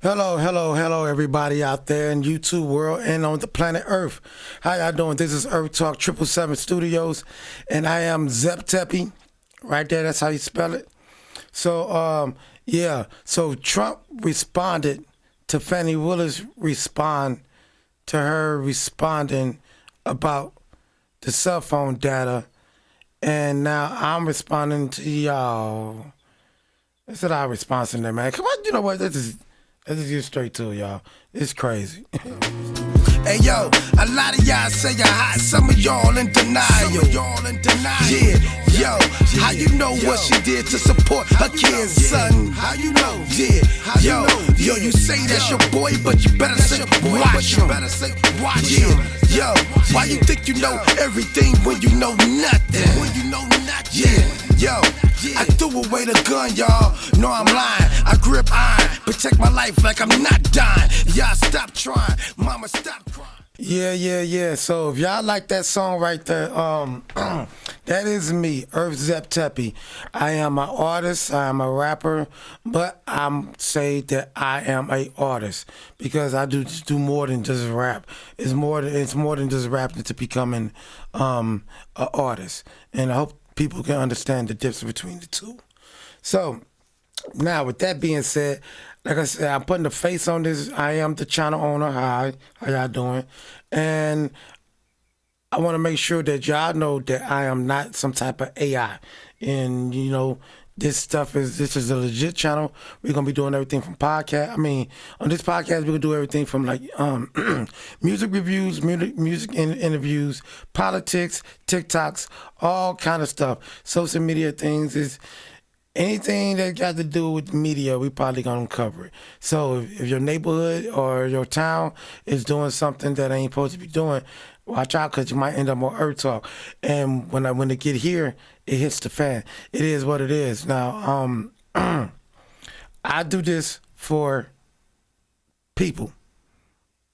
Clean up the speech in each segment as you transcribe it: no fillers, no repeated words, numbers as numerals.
Hello, everybody out there in YouTube world and on the planet Earth. How y'all doing? This is Earth Talk 777 Studios, and I am Zep Tepe. Right there, that's how you spell it. So, so Trump responded to Fani Willis respond to her responding about the cell phone data, and now I'm responding to y'all. That's what I respond to them, man. Come on, you know what? Let's just get straight to it, y'all. It's crazy. Hey yo, a lot of y'all say you're hot, some of y'all in denial. Yeah, yo, how you know what she did to support her kid's son? How you know? Yeah, yo, you say that's your boy, but you better say watch him. Yeah, yo, why you think you know everything when you know nothing? Yeah, yo, I threw away the gun, y'all. No, I'm lying. I grip iron, protect my life like I'm not dying. Y'all stop trying, mama stop crying. Yeah. So if y'all like that song right there, that is me, Earth Zep Tepe. I am an artist, I am a rapper, but I'm say that I am a artist because I do more than just rap. It's more than just rapping to becoming an artist, and I hope people can understand the difference between the two. So now, with that being said, like I said, I'm putting the face on this. I am the channel owner. Hi, how y'all doing? And I want to make sure that y'all know that I am not some type of AI. And you know, this is a legit channel. We're gonna be doing everything from podcast. I mean, on this podcast, we're gonna do everything from like music reviews, music interviews, politics, TikToks, all kind of stuff. Social media things is. Anything that got to do with media, we probably gonna cover it. So if your neighborhood or your town is doing something that ain't supposed to be doing, watch out because you might end up on Earth Talk. And when it get here, it hits the fan. It is what it is. Now, I do this for people.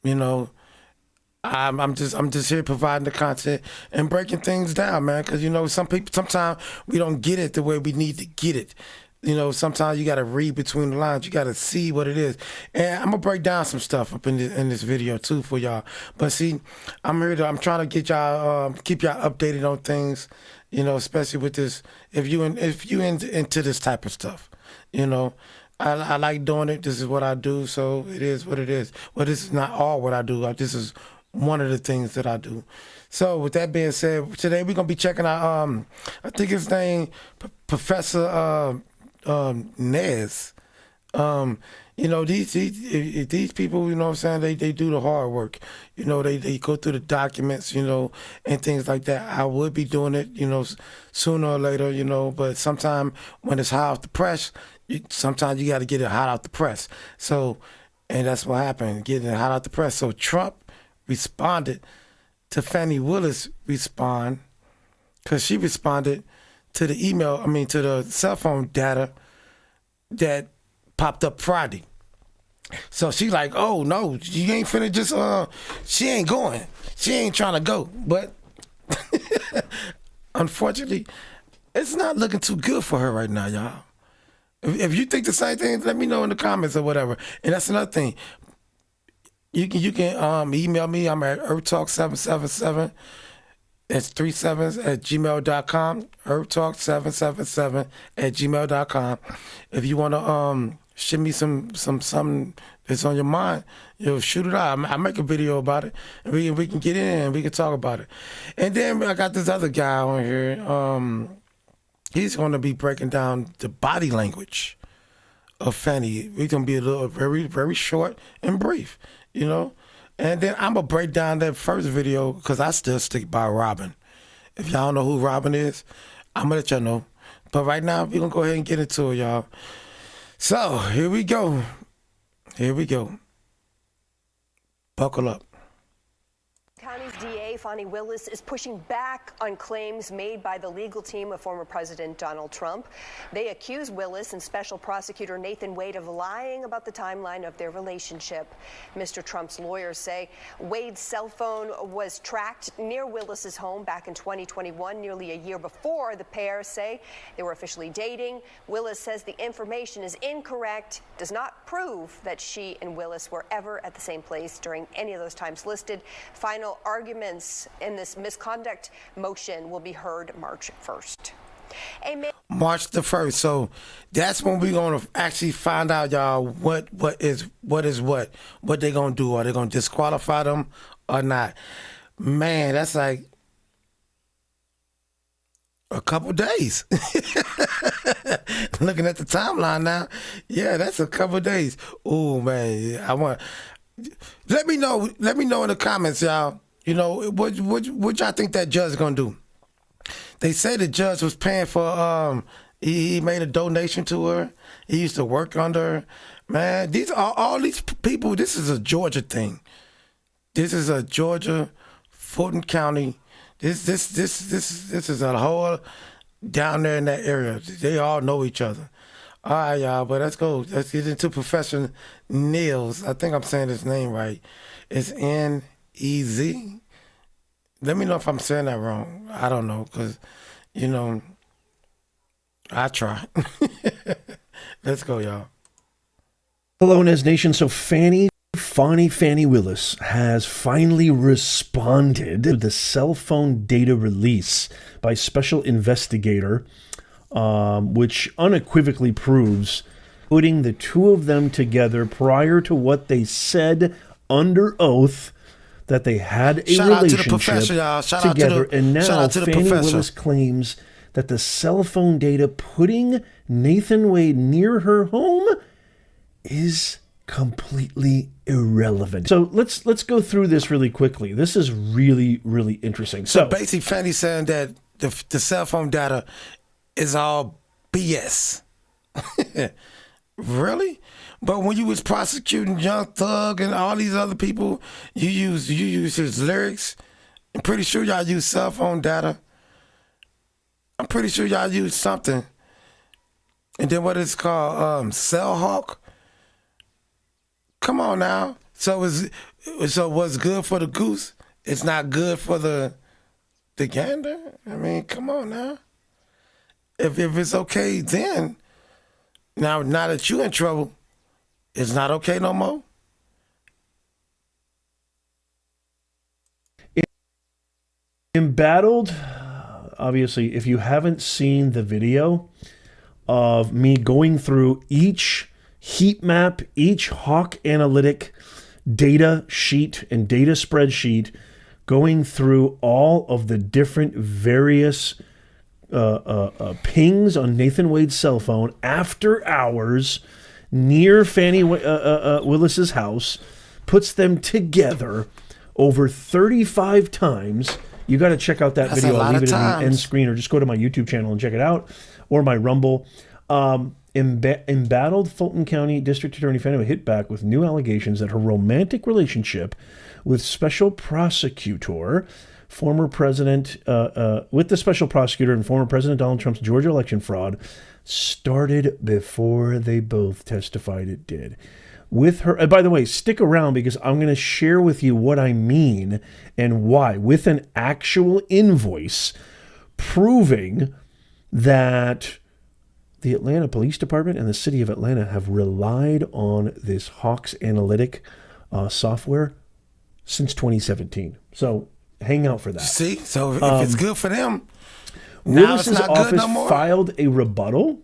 You know, I'm just here providing the content and breaking things down, man. Because you know, sometimes we don't get it the way we need to get it. You know, sometimes you got to read between the lines. You got to see what it is. And I'm gonna break down some stuff up in this video too for y'all. But see, I'm trying to get y'all keep y'all updated on things. You know, especially with this. If you into this type of stuff, you know. I like doing it. This is what I do, so it is what it is. Well, this is not all what I do. This is one of the things that I do. So with that being said, today we're gonna be checking out I think his name Professor Nez. You know, these people, you know what I'm saying, they do the hard work. You know, they go through the documents, you know, and things like that. I would be doing it, you know, sooner or later, you know, but sometimes when it's hot off the press, sometimes you got to get it hot out the press. So, and that's what happened, getting it hot out the press. So Trump responded to Fani Willis because she responded to the email, to the cell phone data that popped up Friday. So she like, oh no, you ain't finna just, she ain't going. She ain't trying to go. But unfortunately, it's not looking too good for her right now, y'all. If you think the same thing, let me know in the comments or whatever. And that's another thing. You can email me. I'm at earthtalk777. That's 3 7s at gmail.com. earthtalk777 at gmail.com. If you want to send me something that's on your mind, shoot it out. I make a video about it, and we can get in and we can talk about it. And then I got this other guy on here. He's going to be breaking down the body language of Fani. We're going to be a little very, very short and brief, you know. And then I'm going to break down that first video because I still stick by Robin. If y'all don't know who Robin is, I'm going to let y'all know. But right now, we're going to go ahead and get into it, y'all. So, here we go. Buckle up. County's DA Fani Willis is pushing back on claims made by the legal team of former President Donald Trump. They accuse Willis and Special Prosecutor Nathan Wade of lying about the timeline of their relationship. Mr. Trump's lawyers say Wade's cell phone was tracked near Willis's home back in 2021, nearly a year before the pair say they were officially dating. Willis says the information is incorrect, does not prove that she and Willis were ever at the same place during any of those times listed. Final arguments in this misconduct motion will be heard March 1st. March the 1st. So that's when we're going to actually find out, y'all, what they going to do. Are they going to disqualify them or not? Man, that's like a couple days. Looking at the timeline now, yeah, that's a couple days. Oh man, let me know in the comments, y'all. You know what y'all think that judge is gonna do? They say the judge was paying for he made a donation to her. He used to work under her. Man, these are all these people. This is a Georgia thing. This is a Georgia, Fulton County. This is a whole down there in that area. They all know each other. All right, y'all, but let's go. Let's get into Professor Niels. I think I'm saying his name right. It's N-E-Z. Let me know if I'm saying that wrong. I don't know, because, you know, I try. Let's go, y'all. Hello, Nez Nation. So Fani Willis has finally responded to the cell phone data release by special investigator, which unequivocally proves putting the two of them together prior to what they said under oath that they had a relationship together. And now Fani Willis claims that the cell phone data putting Nathan Wade near her home is completely irrelevant. So let's go through this really quickly. This is really, really interesting. So basically, Fanny's saying that the cell phone data is all BS. Really? But when you was prosecuting Young Thug and all these other people, you use his lyrics. I'm pretty sure y'all use cell phone data. I'm pretty sure y'all use something. And then what it's called, Cell Hawk. Come on now. So what's good for the goose, it's not good for the gander? I mean, come on now. If it's okay then, now that you in trouble, it's not okay no more? Embattled, obviously, if you haven't seen the video of me going through each heat map, each Hawk analytic data sheet and data spreadsheet, going through all of the different various pings on Nathan Wade's cell phone after hours near Fani Willis's house, puts them together over 35 times. You got to check out that video. I'll leave it in the end screen, or just go to my YouTube channel and check it out, or my Rumble. Embattled Fulton County District Attorney Fani hit back with new allegations that her romantic relationship with Special Prosecutor, former President, with the Special Prosecutor and former President Donald Trump's Georgia election fraud started before they both testified it did. With her, by the way, stick around because I'm going to share with you what I mean and why, with an actual invoice proving that the Atlanta Police Department and the city of Atlanta have relied on this Hawks analytic software since 2017. So hang out for that. See? So if it's good for them, Willis's office filed a rebuttal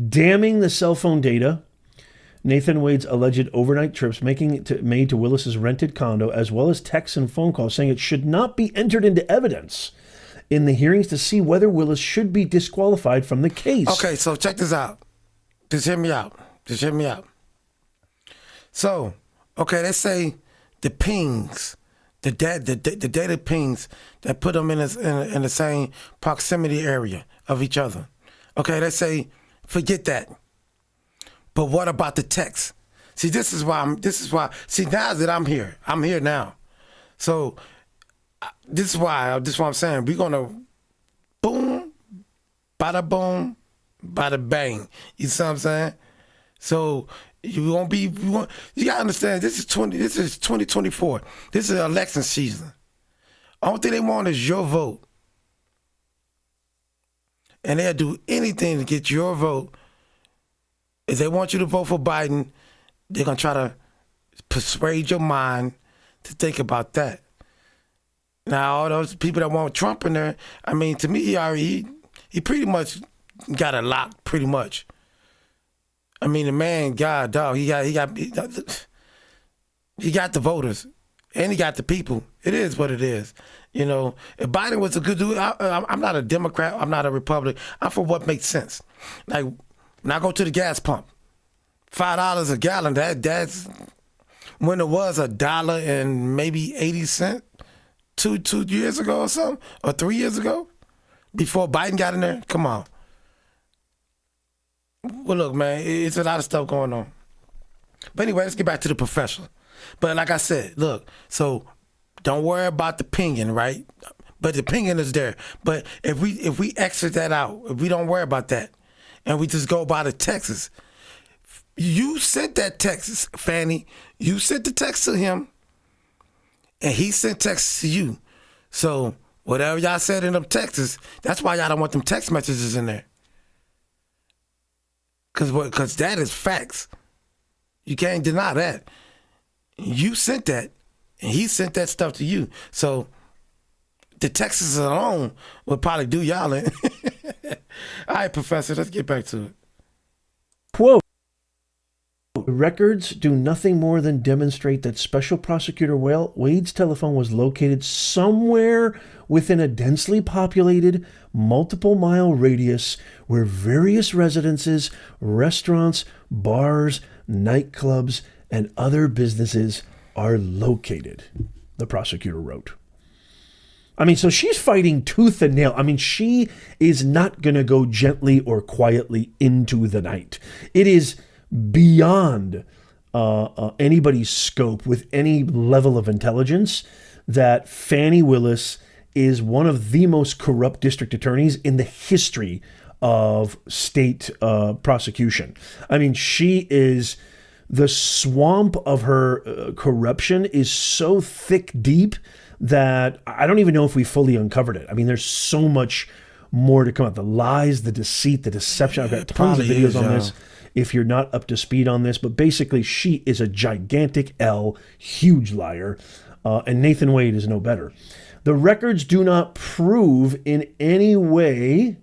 damning the cell phone data, Nathan Wade's alleged overnight trips made to Willis's rented condo, as well as texts and phone calls, saying it should not be entered into evidence in the hearings to see whether Willis should be disqualified from the case. Okay, so check this out. Just hear me out. So, okay, let's say the pings, the data pings that put them in the same proximity area of each other. Okay, let's say, forget that. But what about the text? See, see, now that I'm here now. So this is why I'm saying we're gonna boom, bada boom, bada bang. You see what I'm saying? So you gotta understand this is 2024. This is election season. Only thing they want is your vote. And they'll do anything to get your vote. If they want you to vote for Biden, they're gonna try to persuade your mind to think about that. Now, all those people that want Trump in there, I mean, to me, he pretty much got it locked, pretty much. I mean, the man, God, dog, he got the voters, and he got the people. It is what it is. You know, if Biden was a good dude, I'm not a Democrat, I'm not a Republican. I'm for what makes sense. Like, when I go to the gas pump, $5 a gallon, that's when it was $1 and maybe 80 cents. Two years ago or something, or 3 years ago, before Biden got in there. Come on. Well, look, man, it's a lot of stuff going on. But anyway, let's get back to the professional. But like I said, look, so don't worry about the pinging, right? But the pinging is there. But if we exit that out, if we don't worry about that, and we just go by the Texas, you sent that text, Fani. You sent the text to him. And he sent texts to you. So whatever y'all said in them texts, that's why y'all don't want them text messages in there. Because that is facts. You can't deny that. You sent that, and he sent that stuff to you. So the texts alone would probably do y'all in. All right, Professor, let's get back to it. Quote. Records do nothing more than demonstrate that Special Prosecutor Wade's telephone was located somewhere within a densely populated, multiple-mile radius where various residences, restaurants, bars, nightclubs, and other businesses are located, the prosecutor wrote. I mean, so she's fighting tooth and nail. I mean, she is not going to go gently or quietly into the night. It is beyond anybody's scope with any level of intelligence that Fani Willis is one of the most corrupt district attorneys in the history of state prosecution. I mean, she is, the swamp of her corruption is so thick, deep, that I don't even know if we fully uncovered it. I mean, there's so much more to come out. The lies, the deceit, the deception. I've got tons of videos on this if you're not up to speed on this. But basically, she is a gigantic L, huge liar. And Nathan Wade is no better. The records do not prove in any way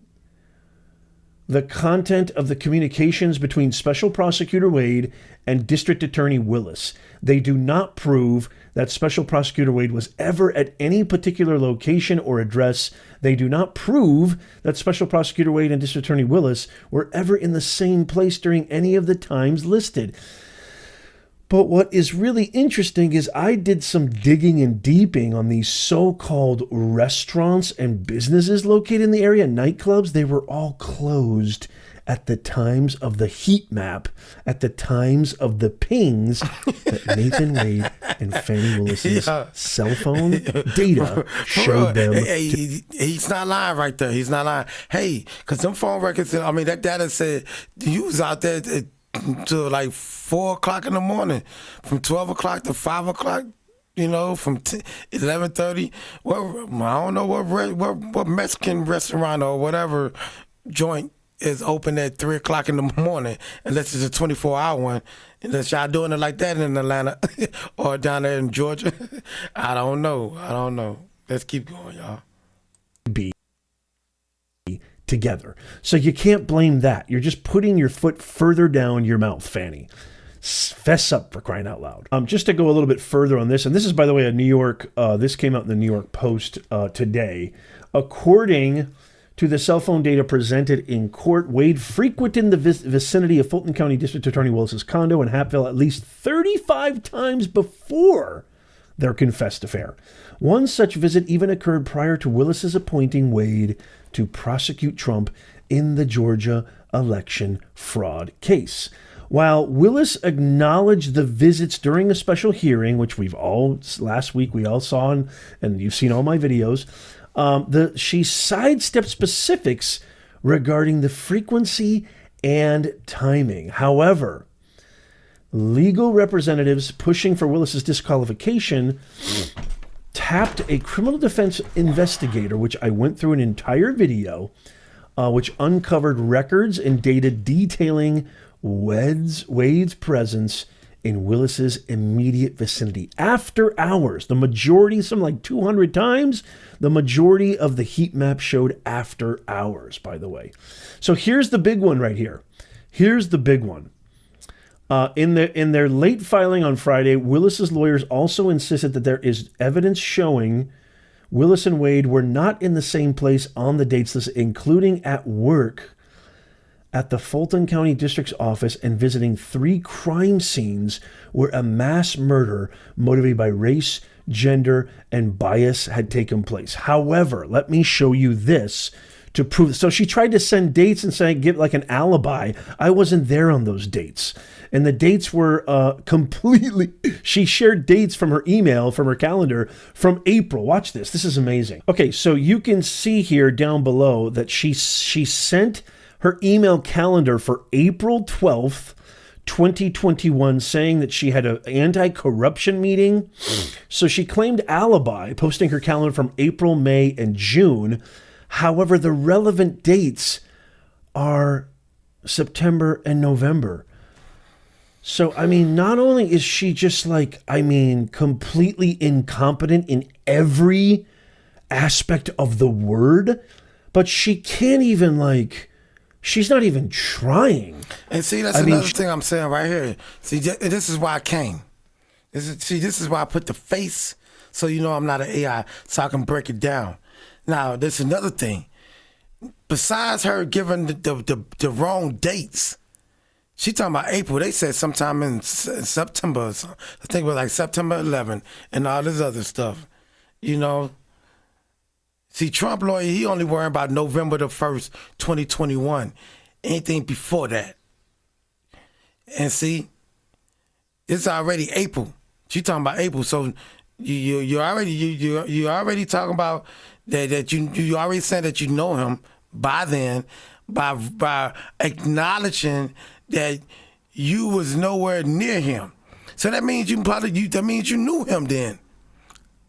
the content of the communications between Special Prosecutor Wade and District Attorney Willis. They do not prove that Special Prosecutor Wade was ever at any particular location or address. They do not prove that Special Prosecutor Wade and District Attorney Willis were ever in the same place during any of the times listed. But what is really interesting is I did some digging and deeping on these so-called restaurants and businesses located in the area, nightclubs. They were all closed at the times of the heat map, at the times of the pings that Nathan Wade and Fani Willis's cell phone data showed them. Hey, he's not lying right there. He's not lying. Hey, because them phone records, I mean, that data said you was out there to like 4 o'clock in the morning, from 12 o'clock to 5 o'clock, you know, from 11:30. Well, I don't know what Mexican restaurant or whatever joint is open at 3 o'clock in the morning, unless it's a 24-hour one. Unless y'all doing it like that in Atlanta or down there in Georgia. I don't know. Let's keep going, y'all. Be together. So you can't blame that. You're just putting your foot further down your mouth, Fani. Fess up, for crying out loud. Just to go a little bit further on this, and this is, by the way, a New York, this came out in the New York Post today. According to the cell phone data presented in court, Wade frequented the vicinity of Fulton County District Attorney Willis's condo in Hapeville at least 35 times before their confessed affair. One such visit even occurred prior to Willis's appointing Wade to prosecute Trump in the Georgia election fraud case. While Willis acknowledged the visits during a special hearing, which last week we all saw, and you've seen all my videos, she sidestepped specifics regarding the frequency and timing. However, legal representatives pushing for Willis's disqualification tapped a criminal defense investigator, which I went through an entire video, which uncovered records and data detailing Wade's presence in Willis's immediate vicinity after hours. The majority, some like 200 times, the majority of the heat map showed after hours, by the way. So here's the big one right here. Here's the big one. In their late filing on Friday, Willis's lawyers also insisted that there is evidence showing Willis and Wade were not in the same place on the dates list, including at work at the Fulton County District's office and visiting 3 crime scenes where a mass murder motivated by race, gender, and bias had taken place. However, let me show you this to prove. So she tried to send dates and say, give like an alibi. I wasn't there on those dates. And the dates were completely, she shared dates from her email, from her calendar, from April. Watch this. This is amazing. Okay, so you can see here down below that she sent her email calendar for April 12th, 2021, saying that she had an anti-corruption meeting. So she claimed alibi, posting her calendar from April, May, and June. However, the relevant dates are September and November. So, I mean, not only is she just like, completely incompetent in every aspect of the word, but she can't even she's not even trying. And see, that's another thing I'm saying right here. See, this is why I came. This is why I put the face, so you know I'm not an AI, so I can break it down. Now, there's another thing. Besides her giving the wrong dates, she talking about April. They said sometime in September. I think it was like September 11th and all this other stuff. You know. See, Trump lawyer, he only worrying about November the 1st, 2021. Anything before that. And see, it's already April. She talking about April. So you already talking about that you already said that you know him by then by acknowledging that you was nowhere near him. So that means you knew him then.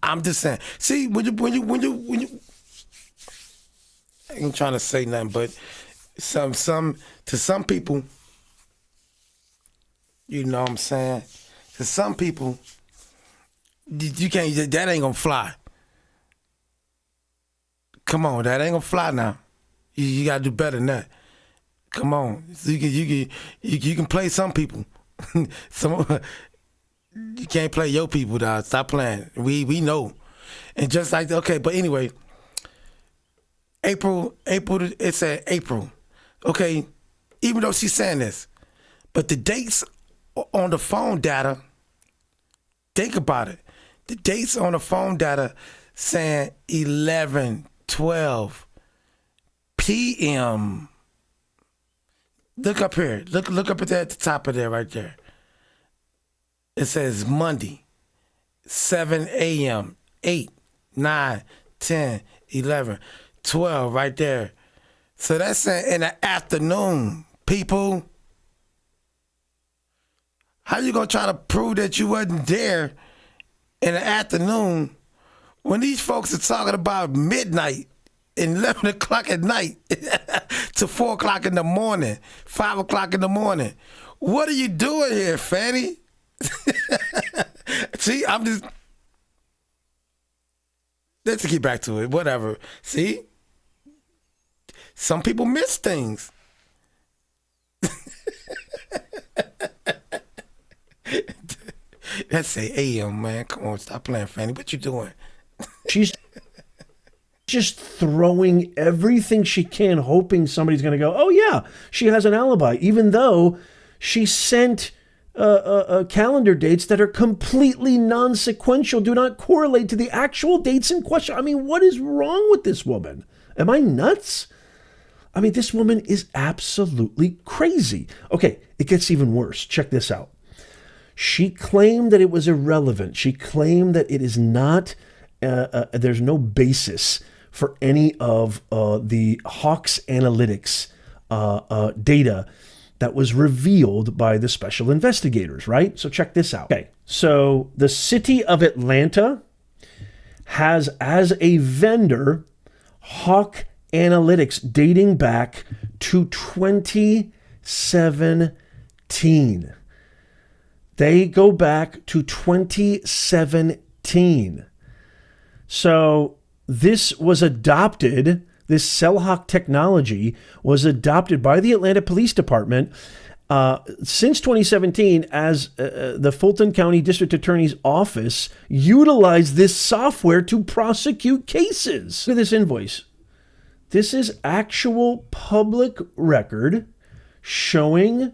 I'm just saying. See, when you I ain't trying to say nothing, but to some people, you know what I'm saying? To some people, you can't, that ain't gonna fly. Come on, that ain't gonna fly now. You gotta do better than that. Come on. So you can play some people. You can't play your people, dog. Stop playing. We know. And just like, okay, but anyway, April, it said April. Okay, even though she's saying this, but the dates on the phone data, think about it. The dates on the phone data saying 11:12 p.m. Look up here. Look up at the top of there right there. It says Monday, 7 a.m., 8, 9, 10, 11, 12 right there. So that's saying in the afternoon, people. How you gonna try to prove that you wasn't there in the afternoon when these folks are talking about midnight and 11 o'clock at night to 4 o'clock in the morning, 5 o'clock in the morning? What are you doing here, Fanny? See, I'm just... Let's get back to it. Whatever. See? Some people miss things. That's say AM, man. Come on, stop playing, Fanny. What you doing? She's just throwing everything she can, hoping somebody's going to go, oh, yeah, she has an alibi, even though she sent calendar dates that are completely non-sequential, do not correlate to the actual dates in question. I mean, what is wrong with this woman? Am I nuts? I mean, this woman is absolutely crazy. Okay, it gets even worse. Check this out. She claimed that it was irrelevant. She claimed that it is not, there's no basis for any of the Hawks Analytics data that was revealed by the special investigators, right? So check this out. Okay, so the city of Atlanta has as a vendor Hawk Analytics dating back to 2017. They go back to 2017. So this was adopted, this CellHawk technology was adopted by the Atlanta Police Department since 2017 as the Fulton County District Attorney's Office utilized this software to prosecute cases. Look at this invoice. This is actual public record showing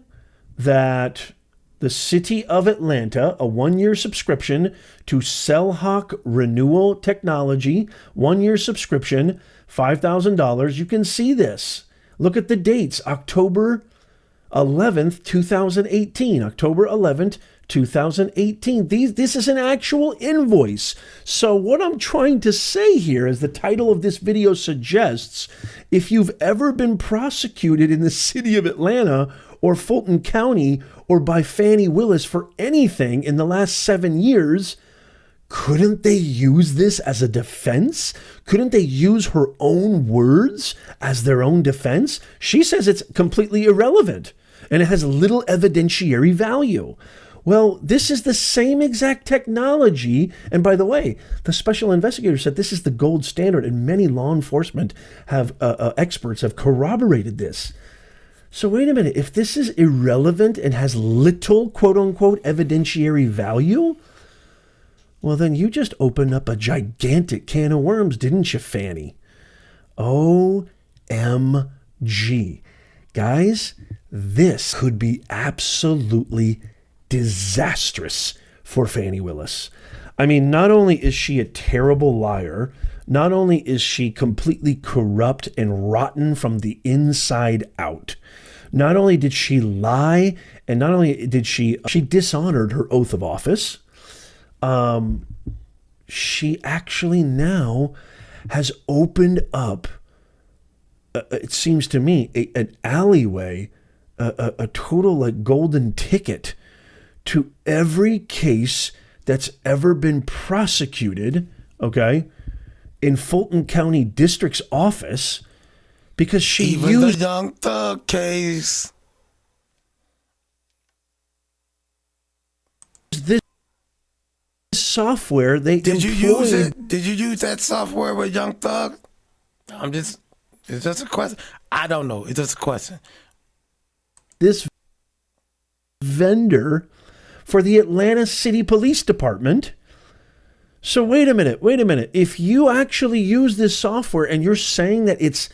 that the city of Atlanta, a 1-year subscription to CellHawk Renewal Technology, 1-year subscription, $5,000. You can see this. Look at the dates, October 11th, 2018. October 11th, 2018. This is an actual invoice. So what I'm trying to say here, as the title of this video suggests, if you've ever been prosecuted in the city of Atlanta or Fulton County or by Fani Willis for anything in the last 7 years, couldn't they use this as a defense? Couldn't they use her own words as their own defense? She says it's completely irrelevant and it has little evidentiary value. Well, this is the same exact technology. And by the way, the special investigator said this is the gold standard, and many law enforcement experts have corroborated this. So wait a minute, if this is irrelevant and has little quote unquote evidentiary value, well, then you just opened up a gigantic can of worms, didn't you, Fanny? OMG. Guys, this could be absolutely disastrous for Fani Willis. I mean, not only is she a terrible liar, not only is she completely corrupt and rotten from the inside out, not only did she lie, and not only did she dishonored her oath of office, she actually now has opened up, it seems to me, an alleyway, a total like golden ticket to every case that's ever been prosecuted, okay, in Fulton County District's office, because she even used the Young Thug case. this software. They Did you employed, use it? Did you use that software with Young Thug? It's just a question. I don't know. It's just a question. this vendor for the Atlanta City Police Department. So wait a minute. If you actually use this software and you're saying that it's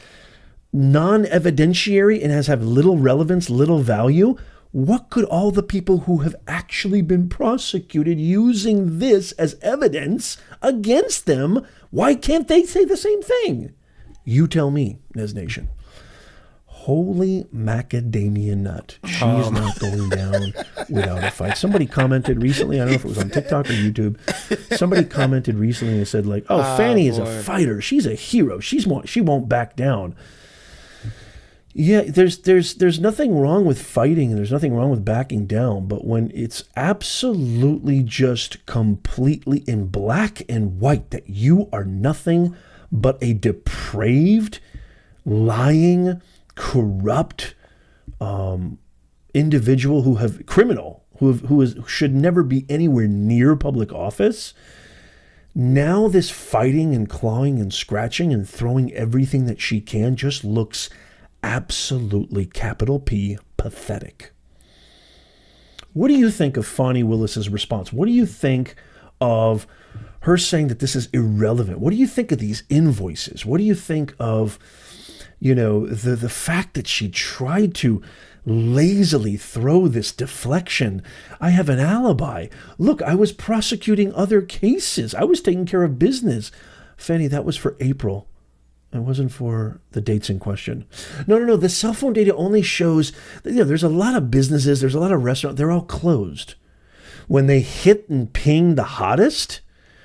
non-evidentiary and have little relevance, little value, what could all the people who have actually been prosecuted using this as evidence against them, why can't they say the same thing? You tell me, Nez Nation. Holy macadamia nut. She's not going down without a fight. Somebody commented recently, I don't know if it was on TikTok or YouTube, somebody commented recently and said like, Fanny is a fighter. She's a hero. She won't back down. Yeah, there's nothing wrong with fighting and there's nothing wrong with backing down, but when it's absolutely just completely in black and white that you are nothing but a depraved, lying, corrupt individual who should never be anywhere near public office. Now this fighting and clawing and scratching and throwing everything that she can just looks absolutely, capital P, pathetic. What do you think of Fani Willis's response? What do you think of her saying that this is irrelevant? What do you think of these invoices? What do you think of, the fact that she tried to lazily throw this deflection? I have an alibi. Look, I was prosecuting other cases. I was taking care of business. Fanny, that was for April. It wasn't for the dates in question. No. The cell phone data only shows, there's a lot of businesses, there's a lot of restaurants, they're all closed. When they hit and ping the hottest,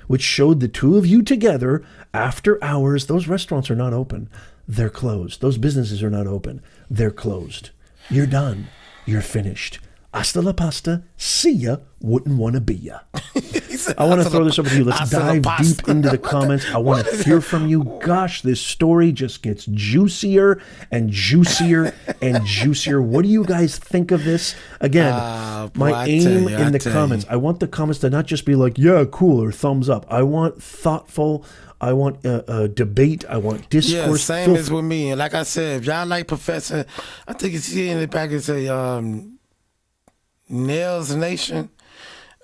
which showed the two of you together after hours, those restaurants are not open. They're closed. Those businesses are not open. They're closed. You're done. You're finished. Hasta la pasta. See ya. Wouldn't want to be ya. I want to throw this over to you. Let's dive deep into the comments. I want to hear from you. Gosh, this story just gets juicier and juicier and juicier. What do you guys think of this? Again, my aim in the comments, I want the comments to not just be like, yeah, cool, or thumbs up. I want thoughtful, I want a debate. I want discourse. Yeah, same as with me. And like I said, if y'all like Professor, I think it's here in the back it say Nails Nation.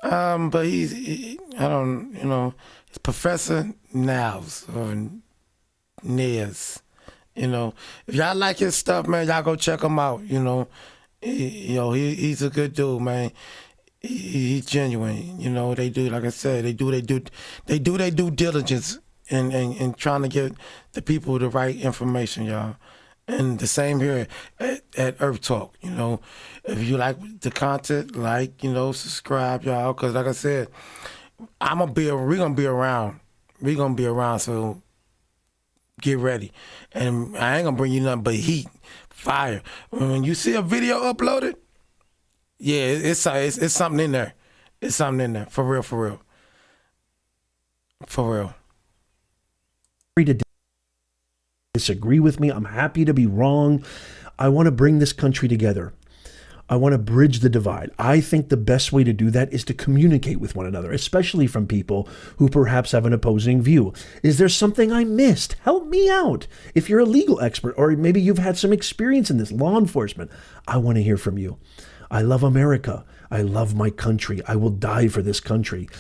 But I don't, it's Professor Nails or Nails. If y'all like his stuff, man, y'all go check him out. He's a good dude, man. He's genuine. They do, like I said, they do their due diligence in trying to get the people the right information, y'all. And the same here at Earth Talk. If you like the content, subscribe, y'all. Because like I said, we're gonna be around. We're gonna be around. So get ready. And I ain't gonna bring you nothing but heat, fire. When you see a video uploaded, yeah, it's something in there. It's something in there. For real. Free to disagree with me. I'm happy to be wrong. I want to bring this country together. I want to bridge the divide. I think the best way to do that is to communicate with one another, especially from people who perhaps have an opposing view. Is there something I missed? Help me out. If you're a legal expert, or maybe you've had some experience in this, law enforcement, I want to hear from you. I love America. I love my country. I will die for this country.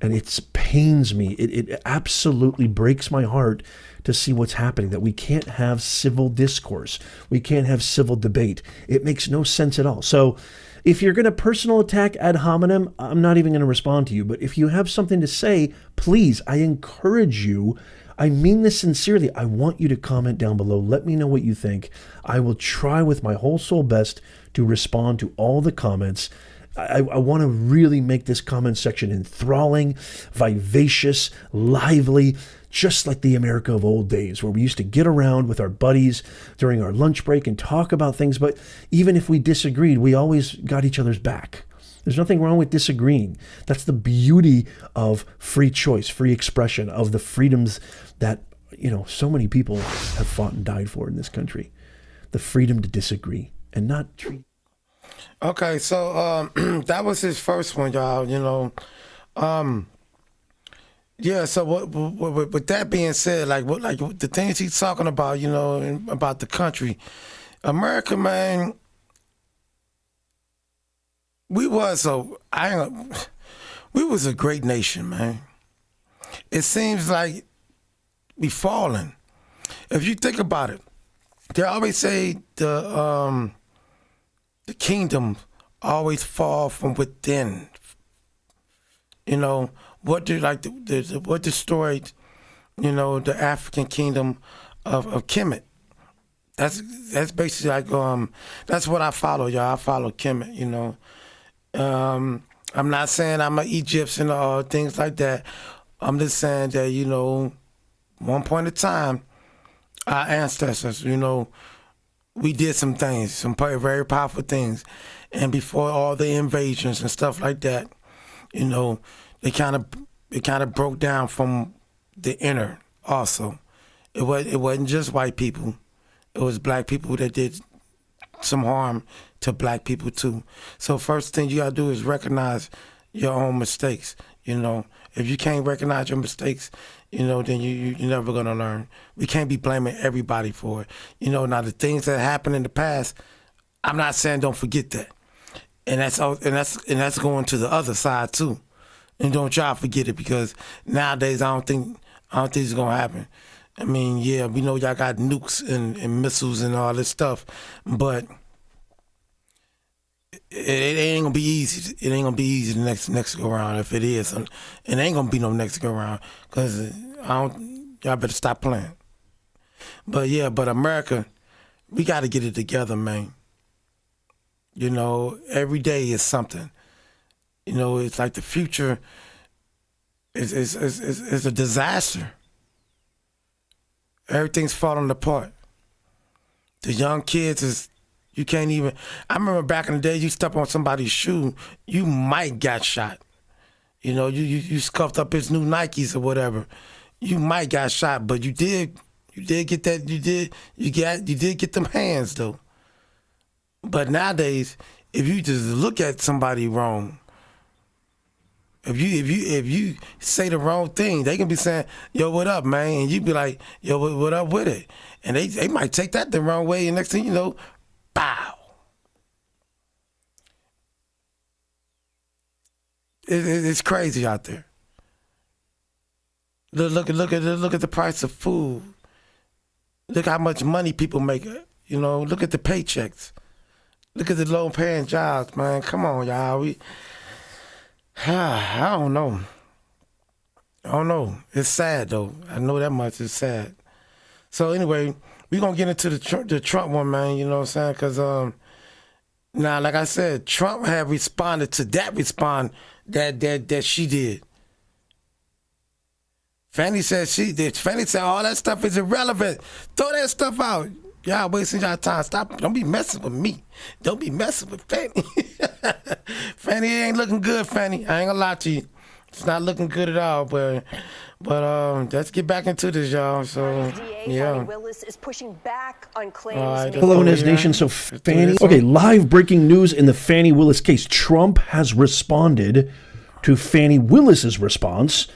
And it pains me. It absolutely breaks my heart to see what's happening, that we can't have civil discourse. We can't have civil debate. It makes no sense at all. So if you're going to personal attack ad hominem, I'm not even going to respond to you. But if you have something to say, please, I encourage you. I mean this sincerely. I want you to comment down below. Let me know what you think. I will try with my whole soul best to respond to all the comments. I want to really make this comment section enthralling, vivacious, lively, just like the America of old days, where we used to get around with our buddies during our lunch break and talk about things. But even if we disagreed, we always got each other's back. There's nothing wrong with disagreeing. That's the beauty of free choice, free expression, of the freedoms that, so many people have fought and died for in this country. The freedom to disagree and not treat. Okay, so that was his first one, y'all. Yeah. So with that being said, like the things he's talking about, about the country, America, man. We was a great nation, man. It seems like we falling. If you think about it, they always say the kingdom always fall from within. What destroyed, the African kingdom of Kemet. That's basically like that's what I follow, y'all. I follow Kemet, I'm not saying I'm an Egyptian or things like that. I'm just saying that, one point in time, our ancestors, we did some things, some very powerful things. And before all the invasions and stuff like that, they kind of broke down from the inner also. It wasn't just white people. It was black people that did some harm to black people too. So first thing you gotta do is recognize your own mistakes. If you can't recognize your mistakes, then you're never gonna learn. We can't be blaming everybody for it. Now the things that happened in the past, I'm not saying don't forget that. And that's going to the other side too. And don't try to forget it, because nowadays I don't think it's gonna happen. I mean, yeah, we know y'all got nukes and missiles and all this stuff, but it ain't gonna be easy. It ain't gonna be easy the next go around. If it is, it ain't gonna be no next go around, because y'all better stop playing. But yeah, but America, we got to get it together, man. You know, every day is something. You know, it's like the future is a disaster. Everything's falling apart. The young kids is, you can't even, I remember back in the day, you step on somebody's shoe, you might got shot. You know, you scuffed up his new Nikes or whatever. You might got shot, but you did get that, you did get them hands though. But nowadays, if you just look at somebody wrong, if you say the wrong thing, they can be saying, "Yo, what up, man?" And you be like, "Yo, what up with it?" And they might take that the wrong way, and next thing you know, bow. It's crazy out there. Look at the price of food. Look how much money people make. You know, look at the paychecks. Look at the low-paying jobs, man. Come on, y'all. I don't know. It's sad, though. I know that much. It's sad. So anyway, we're going to get into the Trump one, man. You know what I'm saying? Because now, like I said, Trump had responded to that that she did. Fanny said she did. Fanny said all that stuff is irrelevant. Throw that stuff out. Y'all wasting y'all time. Stop. Don't be messing with me. Don't be messing with Fanny. Fanny ain't looking good, Fanny. I ain't gonna lie to you. It's not looking good at all, but let's get back into this, y'all. So, yeah. Fani Willis is pushing back on claims. Hello, Nez Nation. So, Fanny. Okay, live breaking news in the Fani Willis case. Trump has responded to Fani Willis's response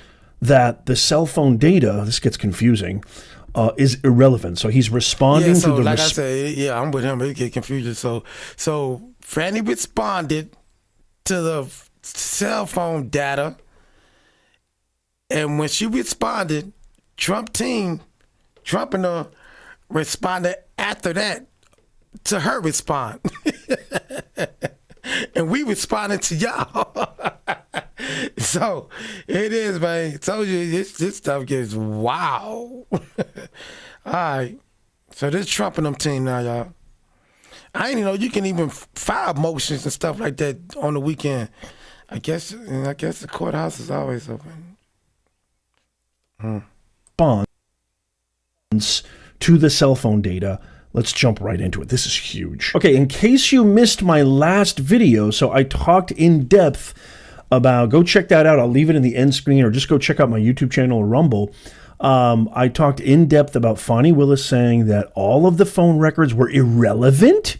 that the cell phone data, this gets confusing, is irrelevant. So he's responding to the... like I said, yeah, I'm with him. He get confused. So Fanny responded to the cell phone data, and when she responded, Trump and her responded after that to her response. And we responded to y'all. So it is, man. I told you this stuff gets wow. All right. So this Trump and them team now, y'all. I didn't know you can even file motions and stuff like that on the weekend. I guess the courthouse is always open. Response to the cell phone data. Let's jump right into it. This is huge. Okay, in case you missed my last video, so I talked in depth about, go check that out. I'll leave it in the end screen, or just go check out my YouTube channel or Rumble. I talked in depth about Fani Willis saying that all of the phone records were irrelevant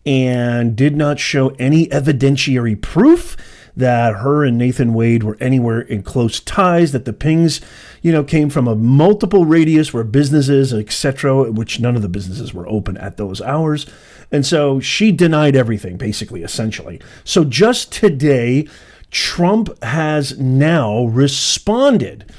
and did not show any evidentiary proof that her and Nathan Wade were anywhere in close ties, that the pings, came from a multiple radius where businesses, etc., which none of the businesses were open at those hours. And so she denied everything, basically, essentially. So just today, Trump has now responded.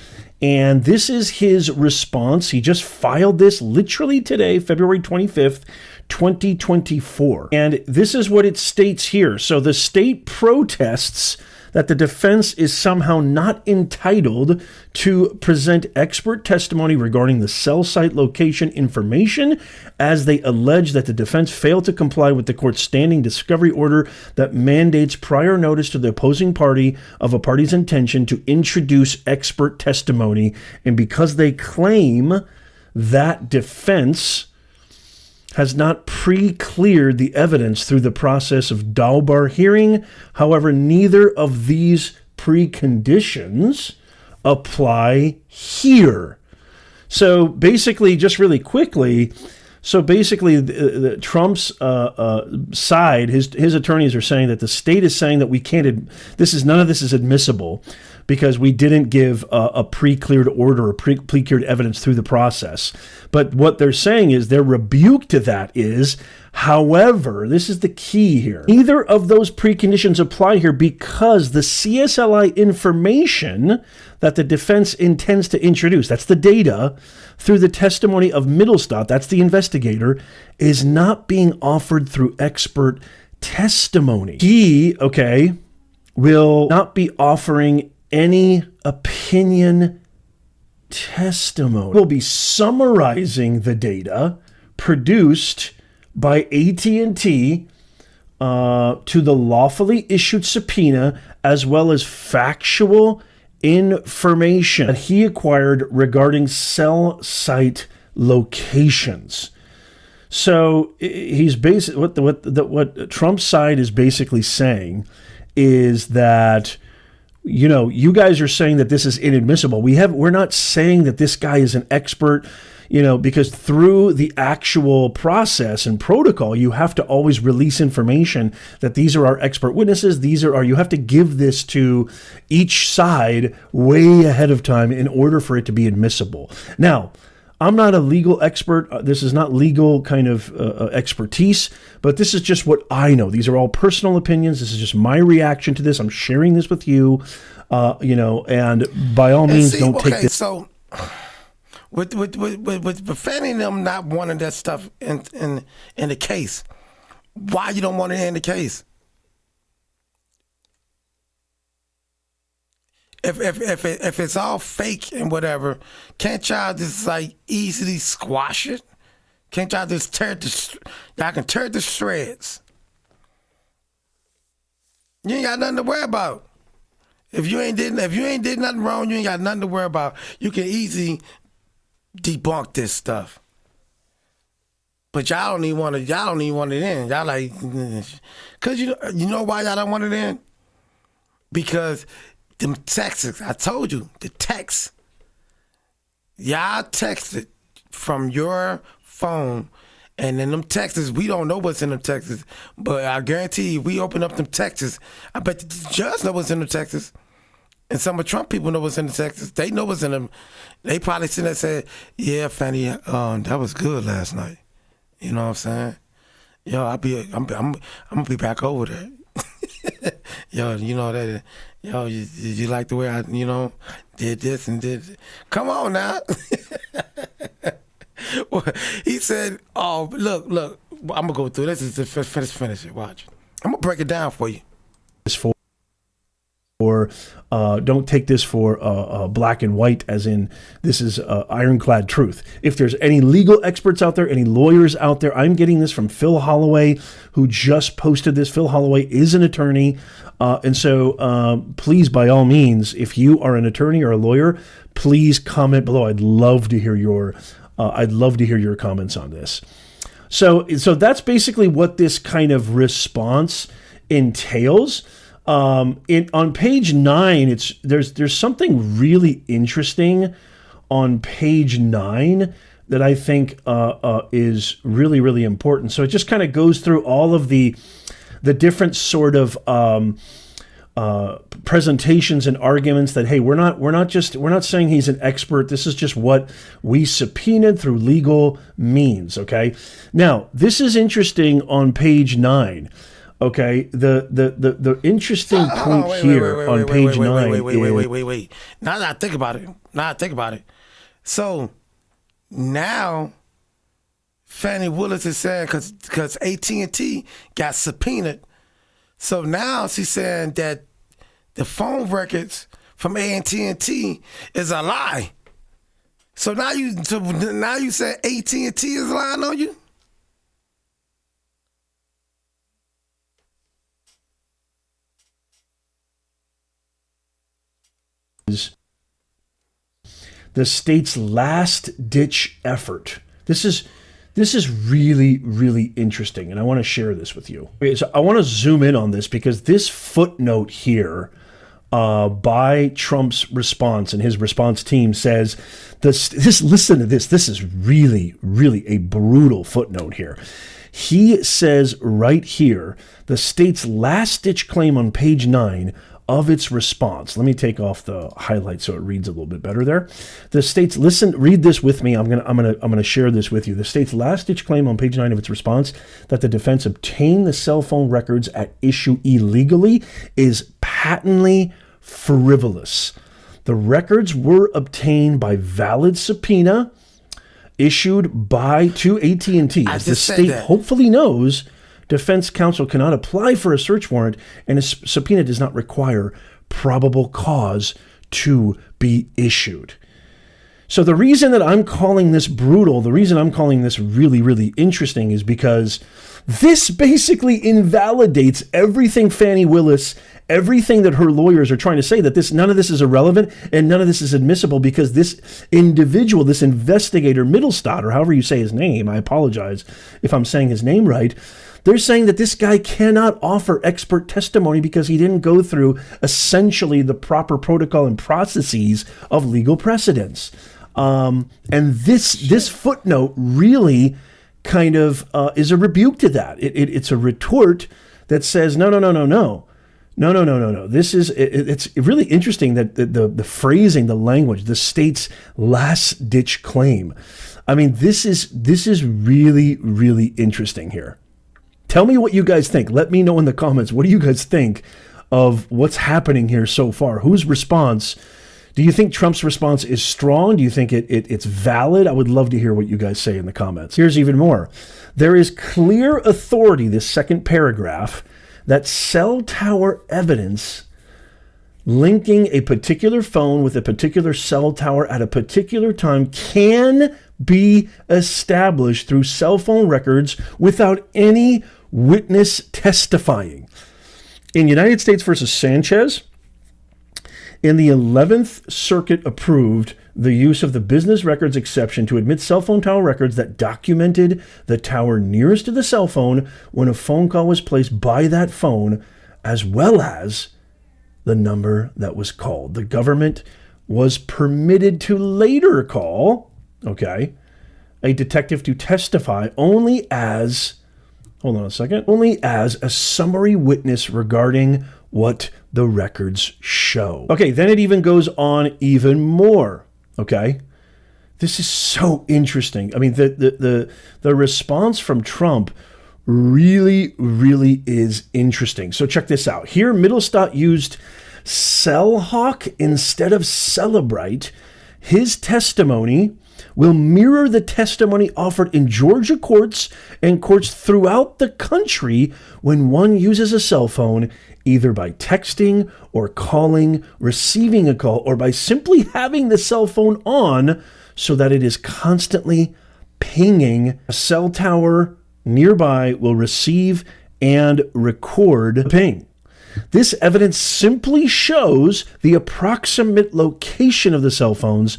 And this is his response. He just filed this literally today, February 25th, 2024. And this is what it states here. So the state protests that the defense is somehow not entitled to present expert testimony regarding the cell site location information, as they allege that the defense failed to comply with the court's standing discovery order that mandates prior notice to the opposing party of a party's intention to introduce expert testimony. And because they claim that defense has not pre-cleared the evidence through the process of Dalbar hearing. However, neither of these preconditions apply here. So basically, just really quickly, the Trump's side, his attorneys are saying that the state is saying that we can't, none of this is admissible because we didn't give a pre-cleared order or pre-cleared evidence through the process. But what they're saying is their rebuke to that is, however, this is the key here, neither of those preconditions apply here because the CSLI information that the defense intends to introduce, that's the data, through the testimony of Middlestott, that's the investigator, is not being offered through expert testimony. He, will not be offering any opinion testimony. We'll be summarizing the data produced by AT&T to the lawfully issued subpoena, as well as factual information that he acquired regarding cell site locations. So he's basically what Trump's side is basically saying is that, you know, you guys are saying that this is inadmissible. We're not saying that this guy is an expert, you know, because through the actual process and protocol, you have to always release information that these are our expert witnesses. You have to give this to each side way ahead of time in order for it to be admissible. Now, I'm not a legal expert. This is not legal kind of expertise, but this is just what I know. These are all personal opinions. This is just my reaction to this. I'm sharing this with you, you know, and by all means, don't take this. So, with Fani and them not wanting that stuff in the case, why you don't want it in the case? If it's all fake and whatever, can't y'all just like easily squash it? Can't y'all just y'all can tear it to shreds? You ain't got nothing to worry about. If you ain't did nothing wrong, you ain't got nothing to worry about. You can easily debunk this stuff. But y'all don't even want it in. Y'all like, cause you know why y'all don't want it in? Because them texts, I told you, the text. Y'all texted from your phone, and then them texts, we don't know what's in them texts, but I guarantee you, we open up them texts, I bet the judge know what's in them texts. And some of Trump people know what's in the texts. They know what's in them. They probably sit there and say, yeah, Fani, that was good last night. You know what I'm saying? Yo, I'm gonna be back over there. Yo, you know that. Yo, you like the way I, you know, did this and did. Come on now. Well, he said, "Oh, look, I'm gonna go through this. Is to finish it. Watch. I'm gonna break it down for you." Or don't take this for black and white, as in this is ironclad truth. If there's any legal experts out there, any lawyers out there, I'm getting this from Phil Holloway, who just posted this. Phil Holloway is an attorney. And so please, by all means, if you are an attorney or a lawyer, please comment below. I'd love to hear your comments on this. So that's basically what this kind of response entails. On page 9, there's something really interesting on page 9 that I think is really, really important. So it just kind of goes through all of the different sort of presentations and arguments that, hey, we're not saying he's an expert. This is just what we subpoenaed through legal means. Okay. Now, this is interesting on page 9. Okay, the interesting point here on page 9 Wait. Now that I think about it. So now Fani Willis is saying because AT&T got subpoenaed, so now she's saying that the phone records from AT&T is a lie. So now you say AT&T is lying on you? The state's last-ditch effort. This is really, really interesting, and I want to share this with you. Okay, so I want to zoom in on this because this footnote here by Trump's response and his response team says listen to this. This is really, really a brutal footnote here. He says right here, the state's last-ditch claim on page 9 of its response. Let me take off the highlight so it reads a little bit better there. The state's read this with me. I'm gonna share this with you. The state's last-ditch claim on page 9 of its response that the defense obtained the cell phone records at issue illegally is patently frivolous. The records were obtained by valid subpoena issued to AT&T. As the state hopefully knows, defense counsel cannot apply for a search warrant, and a subpoena does not require probable cause to be issued. So the reason that I'm calling this brutal, the reason I'm calling this really, really interesting is because this basically invalidates everything Fani Willis, everything that her lawyers are trying to say, that none of this is irrelevant and none of this is admissible, because this individual, this investigator, Mittelstadt, or however you say his name, I apologize if I'm saying his name right, they're saying that this guy cannot offer expert testimony because he didn't go through essentially the proper protocol and processes of legal precedence. And this footnote really kind of is a rebuke to that. It's a retort that says, no. This is, it's really interesting that the phrasing, the language, the state's last ditch claim. I mean, this is really, really interesting here. Tell me what you guys think. Let me know in the comments. What do you guys think of what's happening here so far? Whose response? Do you think Trump's response is strong? Do you think it's valid? I would love to hear what you guys say in the comments. Here's even more. There is clear authority, this second paragraph, that cell tower evidence linking a particular phone with a particular cell tower at a particular time can be established through cell phone records without any witness testifying. In United States versus Sanchez, in the 11th Circuit approved the use of the business records exception to admit cell phone tower records that documented the tower nearest to the cell phone when a phone call was placed by that phone, as well as the number that was called. The government was permitted to later call, a detective to testify only as a summary witness regarding what the records show. Okay, then it even goes on even more. Okay, this is so interesting. I mean, the response from Trump really, really is interesting. So check this out. Here, Mittelstadt used Cellhawk instead of Celebrite. His testimony will mirror the testimony offered in Georgia courts and courts throughout the country when one uses a cell phone, either by texting or calling, receiving a call, or by simply having the cell phone on so that it is constantly pinging. A cell tower nearby will receive and record the ping. This evidence simply shows the approximate location of the cell phones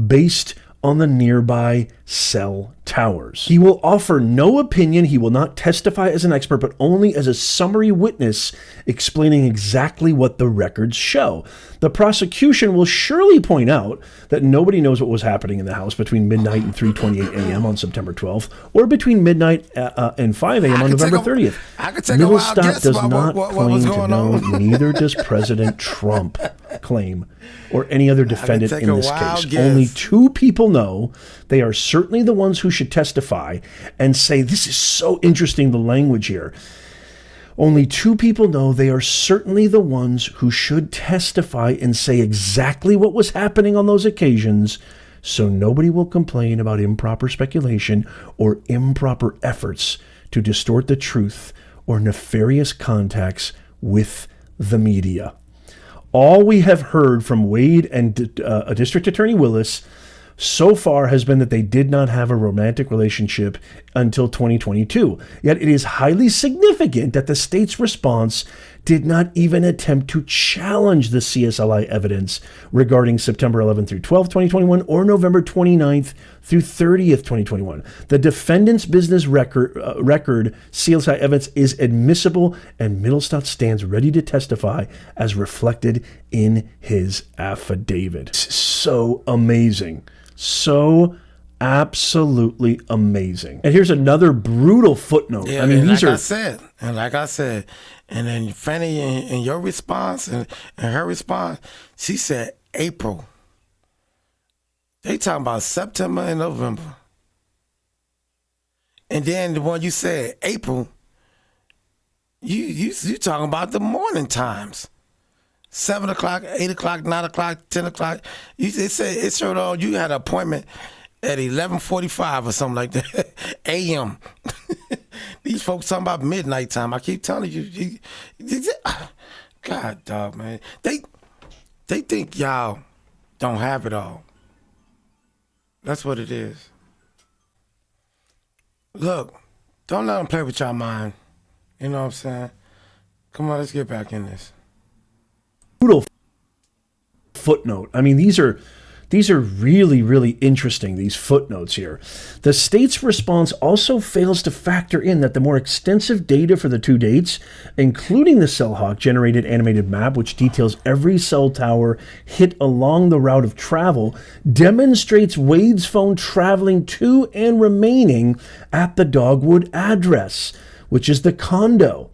based on the nearby cell towers. He will offer no opinion. He will not testify as an expert, but only as a summary witness explaining exactly what the records show. The prosecution will surely point out that nobody knows what was happening in the house between midnight and 3:28 a.m. on September 12th, or between midnight and 5 a.m. on November 30th. Mittelstadt does not claim to know, neither does President Trump claim, or any other defendant in this case. Only two people know. They are certainly the ones who should testify and say, this is so interesting, the language here. Only two people know. They are certainly the ones who should testify and say exactly what was happening on those occasions, so nobody will complain about improper speculation or improper efforts to distort the truth or nefarious contacts with the media. All we have heard from Wade and District Attorney Willis so far has been that they did not have a romantic relationship until 2022. Yet it is highly significant that the state's response did not even attempt to challenge the CSLI evidence regarding September 11th through 12th, 2021, or November 29th through 30th, 2021. The defendant's business record CSLI evidence is admissible, and Mittelstadt stands ready to testify as reflected in his affidavit. So amazing. So absolutely amazing. And here's another brutal footnote. Yeah, I mean, like I said, and then Fanny, in your response and her response, she said April. They talking about September and November. And then the one you said April, you talking about the morning times. 7 o'clock, 8 o'clock, 9 o'clock, 10 o'clock. It said it showed on you had an appointment at 11:45 or something like that, a.m. These folks talking about midnight time. I keep telling you, God, dog, man. They think y'all don't have it all. That's what it is. Look, don't let them play with your mind. You know what I'm saying? Come on, let's get back in this. Brutal footnote. I mean, these are really, really interesting, these footnotes here. The state's response also fails to factor in that the more extensive data for the two dates, including the CellHawk-generated animated map, which details every cell tower hit along the route of travel, demonstrates Wade's phone traveling to and remaining at the Dogwood address, which is the condo.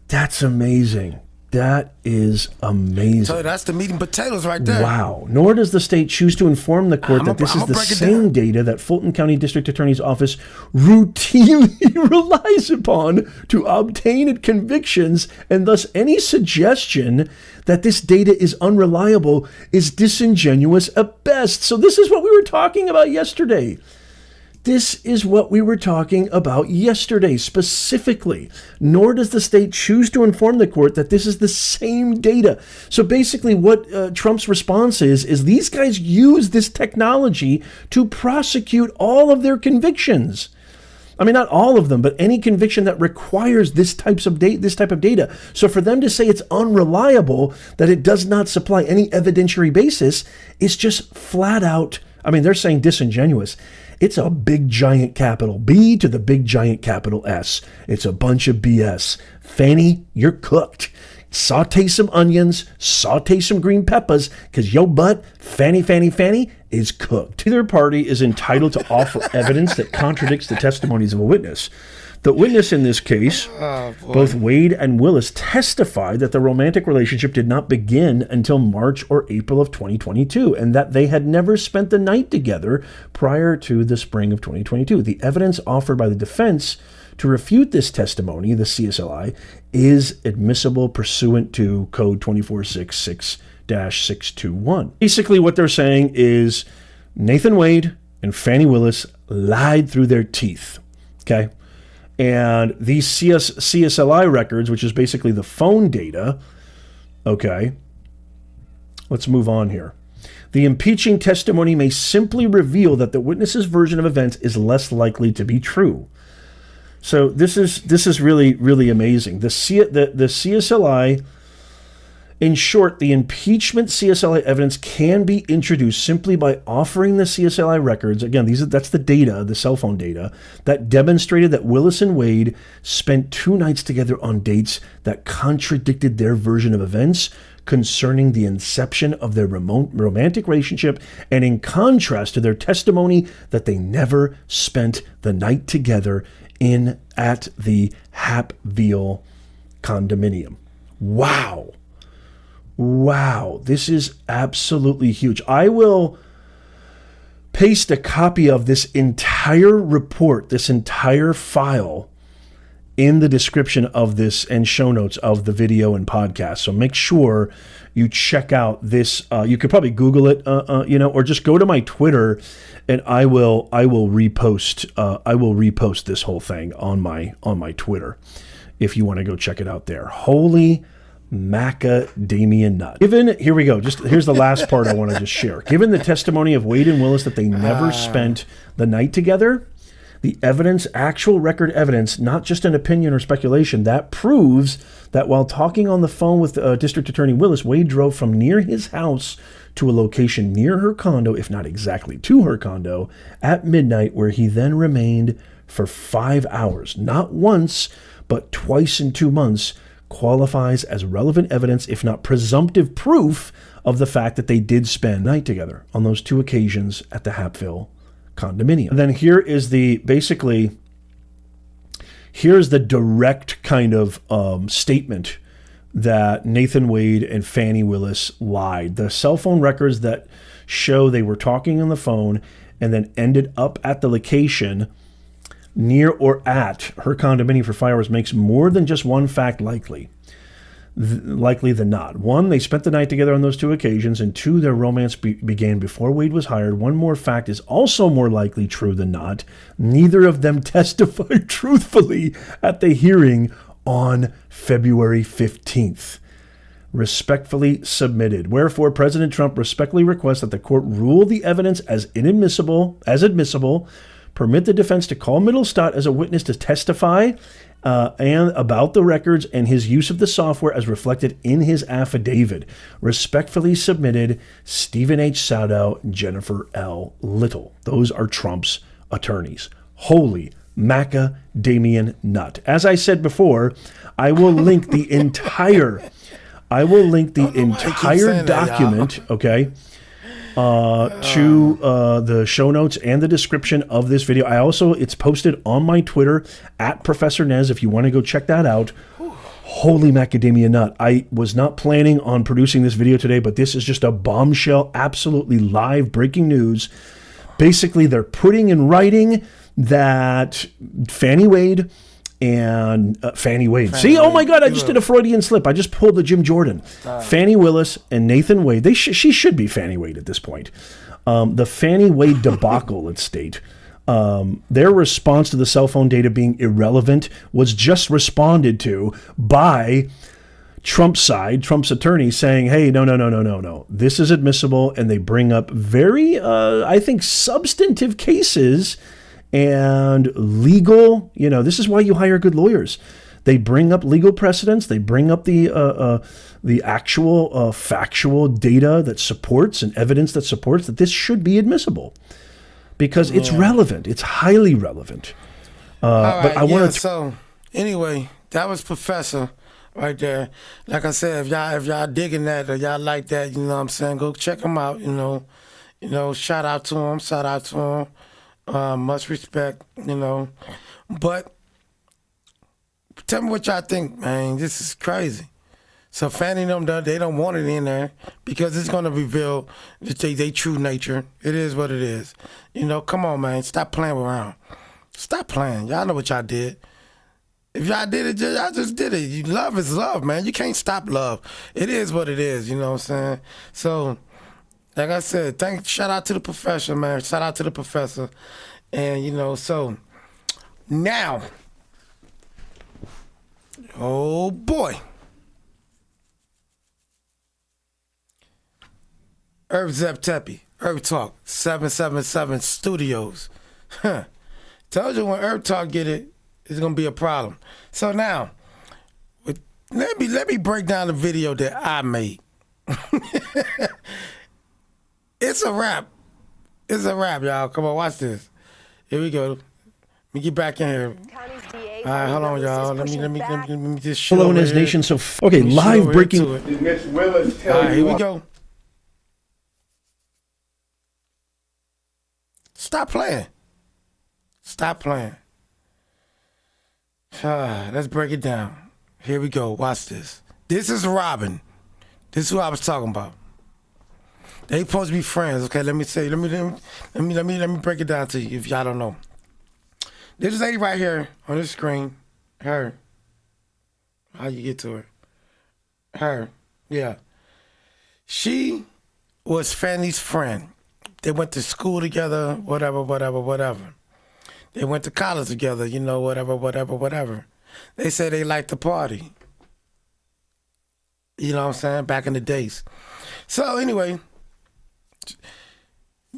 That's amazing. That is amazing. So that's the meat and potatoes right there. Wow. Nor does the state choose to inform the court that this is the same data that Fulton County District Attorney's Office routinely relies upon to obtain convictions, and thus any suggestion that this data is unreliable is disingenuous at best. So this is what we were talking about yesterday. This is what we were talking about yesterday specifically. Nor does the state choose to inform the court that this is the same data. So basically what Trump's response is these guys use this technology to prosecute all of their convictions. I mean, not all of them, but any conviction that requires this type of data. So for them to say it's unreliable, that it does not supply any evidentiary basis, is just flat out, I mean, they're saying disingenuous. It's a big giant capital B to the big giant capital S. It's a bunch of BS. Fani, you're cooked. Saute some onions, saute some green peppers, because your butt, Fani, is cooked. Either party is entitled to offer evidence that contradicts the testimonies of a witness. The witness in this case, both Wade and Willis, testified that the romantic relationship did not begin until March or April of 2022, and that they had never spent the night together prior to the spring of 2022. The evidence offered by the defense to refute this testimony, the CSLI, is admissible pursuant to Code 2466-621. Basically, what they're saying is Nathan Wade and Fani Willis lied through their teeth, okay? And these CSLI records, which is basically the phone data, okay, let's move on here. The impeaching testimony may simply reveal that the witness's version of events is less likely to be true. So this is really, really amazing. The CSLI, in short, the impeachment CSLI evidence can be introduced simply by offering the CSLI records. Again, that's the data, the cell phone data, that demonstrated that Willis and Wade spent 2 nights together on dates that contradicted their version of events concerning the inception of their romantic relationship, and in contrast to their testimony that they never spent the night together at the Hapeville condominium. Wow, this is absolutely huge. I will paste a copy of this entire report, this entire file, in the description of this and show notes of the video and podcast. So make sure you check out this. You could probably Google it, or just go to my Twitter, and I will repost. I will repost this whole thing on my Twitter if you want to go check it out there. Holy macadamia nut. Here we go. Here's the last part I want to just share. Given the testimony of Wade and Willis that they never spent the night together, the evidence, actual record evidence, not just an opinion or speculation, that proves that while talking on the phone with District Attorney Willis, Wade drove from near his house to a location near her condo, if not exactly to her condo, at midnight, where he then remained for 5 hours. Not once, but twice in 2 months, qualifies as relevant evidence, if not presumptive proof, of the fact that they did spend the night together on those 2 occasions at the Hapeville condominium. And then here's the direct kind of statement that Nathan Wade and Fani Willis lied. The cell phone records that show they were talking on the phone and then ended up at the location near or at her condominium for 5 hours makes more than just one fact likely than not. 1, they spent the night together on those 2 occasions, and 2, their romance began before Wade was hired. One more fact is also more likely true than not. Neither of them testified truthfully at the hearing on February 15th. Respectfully submitted. Wherefore, President Trump respectfully requests that the court rule the evidence as admissible, permit the defense to call Middlestott as a witness to testify and about the records and his use of the software as reflected in his affidavit. Respectfully submitted, Stephen H. Saudow, Jennifer L. Little. Those are Trump's attorneys. Holy macadamian nut. As I said before, I will link the entire document, okay, to the show notes and the description of this video. It's posted on my Twitter at Professor Nez if you want to go check that out. Holy macadamia nut. I was not planning on producing this video today, but this is just a bombshell, absolutely live breaking news. Basically, they're putting in writing that Fani Wade. See, oh my God, I just did a Freudian slip. I just pulled the Jim Jordan. Fani Willis and Nathan Wade. She should be Fani Wade at this point. The Fani Wade debacle, let's state. Their response to the cell phone data being irrelevant was just responded to by Trump's attorney saying, hey, no. This is admissible. And they bring up very, I think, substantive cases and legal, this is why you hire good lawyers. They bring up legal precedents. They bring up the actual factual data that supports and evidence that supports that this should be admissible because it's relevant. It's highly relevant. But I want to. So anyway, that was Professor right there. Like I said, if y'all digging that or y'all like that, you know what I'm saying, go check him out. Shout out to him. Much respect, but tell me what y'all think, man. This is crazy. So Fannie and them, they don't want it in there because it's going to reveal their true nature. It is what it is. Come on, man. Stop playing around. Stop playing. Y'all know what y'all did. If y'all did it, y'all just did it. Love is love, man. You can't stop love. It is what it is, you know what I'm saying? So, like I said, shout out to the professor, man. Shout out to the professor. And, so now, oh boy. Irv Zeptepi, Irv Talk, 777 Studios. Told you when Irv Talk get it, it's going to be a problem. So now, let me break down the video that I made. It's a wrap. It's a wrap, y'all. Come on, watch this. Here we go. Let me get back in here. All right, hold on, y'all. Let me just show Hello, Nez Nation. So, okay, live breaking. Did Miss Willis tell All right, you? here we go. Stop playing. Stop playing. Let's break it down. Here we go. Watch this. This is Robin. This is who I was talking about. They supposed to be friends. Okay, let me break it down to you if y'all don't know. This lady right here on the screen, her. How you get to her? Her, yeah. She was Fanny's friend. They went to school together, whatever. They went to college together, whatever. They say they like to party. You know what I'm saying? Back in the days. So anyway,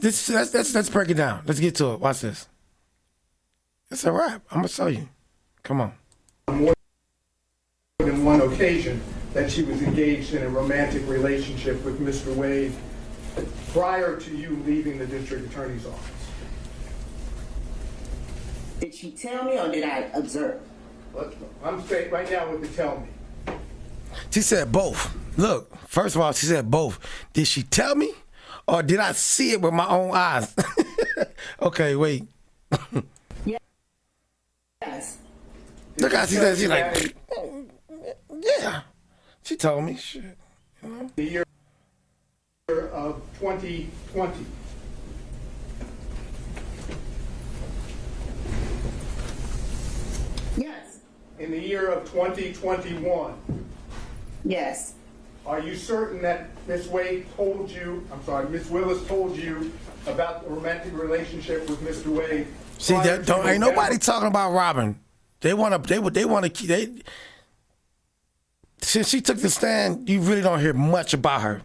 let's break it down. Let's get to it. Watch this. It's a wrap. I'm gonna show you. Come on. More than one occasion that she was engaged in a romantic relationship with Mr. Wade prior to you leaving the district attorney's office. Did she tell me or did I observe? I'm saying right now what to tell me. She said both. Look, first of all, she said both. Did she tell me or did I see it with my own eyes? Okay, wait. Yes. Look how she said, she's like, yeah. She told me, shit. The year of 2020. Yes. In the year of 2021. Yes. Are you certain that Miss Willis told you about the romantic relationship with Mr. Wade? See, ain't nobody talking about Robin. She since she took the stand, you really don't hear much about her.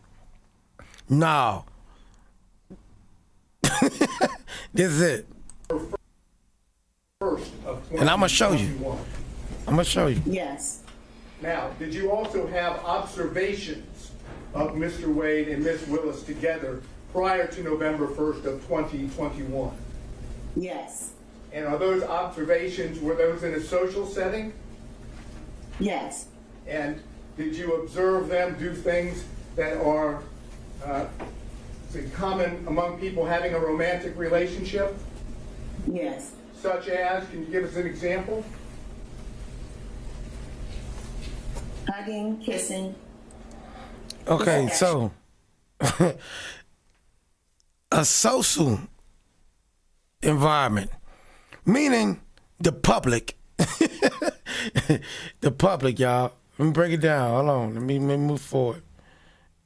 No. This is it. And I'm gonna show you. I'm gonna show you. Yes. Now, did you also have observations of Mr. Wade and Ms. Willis together prior to November 1st of 2021? Yes. And are those observations, were those in a social setting? Yes. And did you observe them do things that are common among people having a romantic relationship? Yes. Such as, can you give us an example? Hugging, kissing. Okay, so a social environment, meaning the public. The public, y'all. Let me break it down. Hold on. Let me move forward.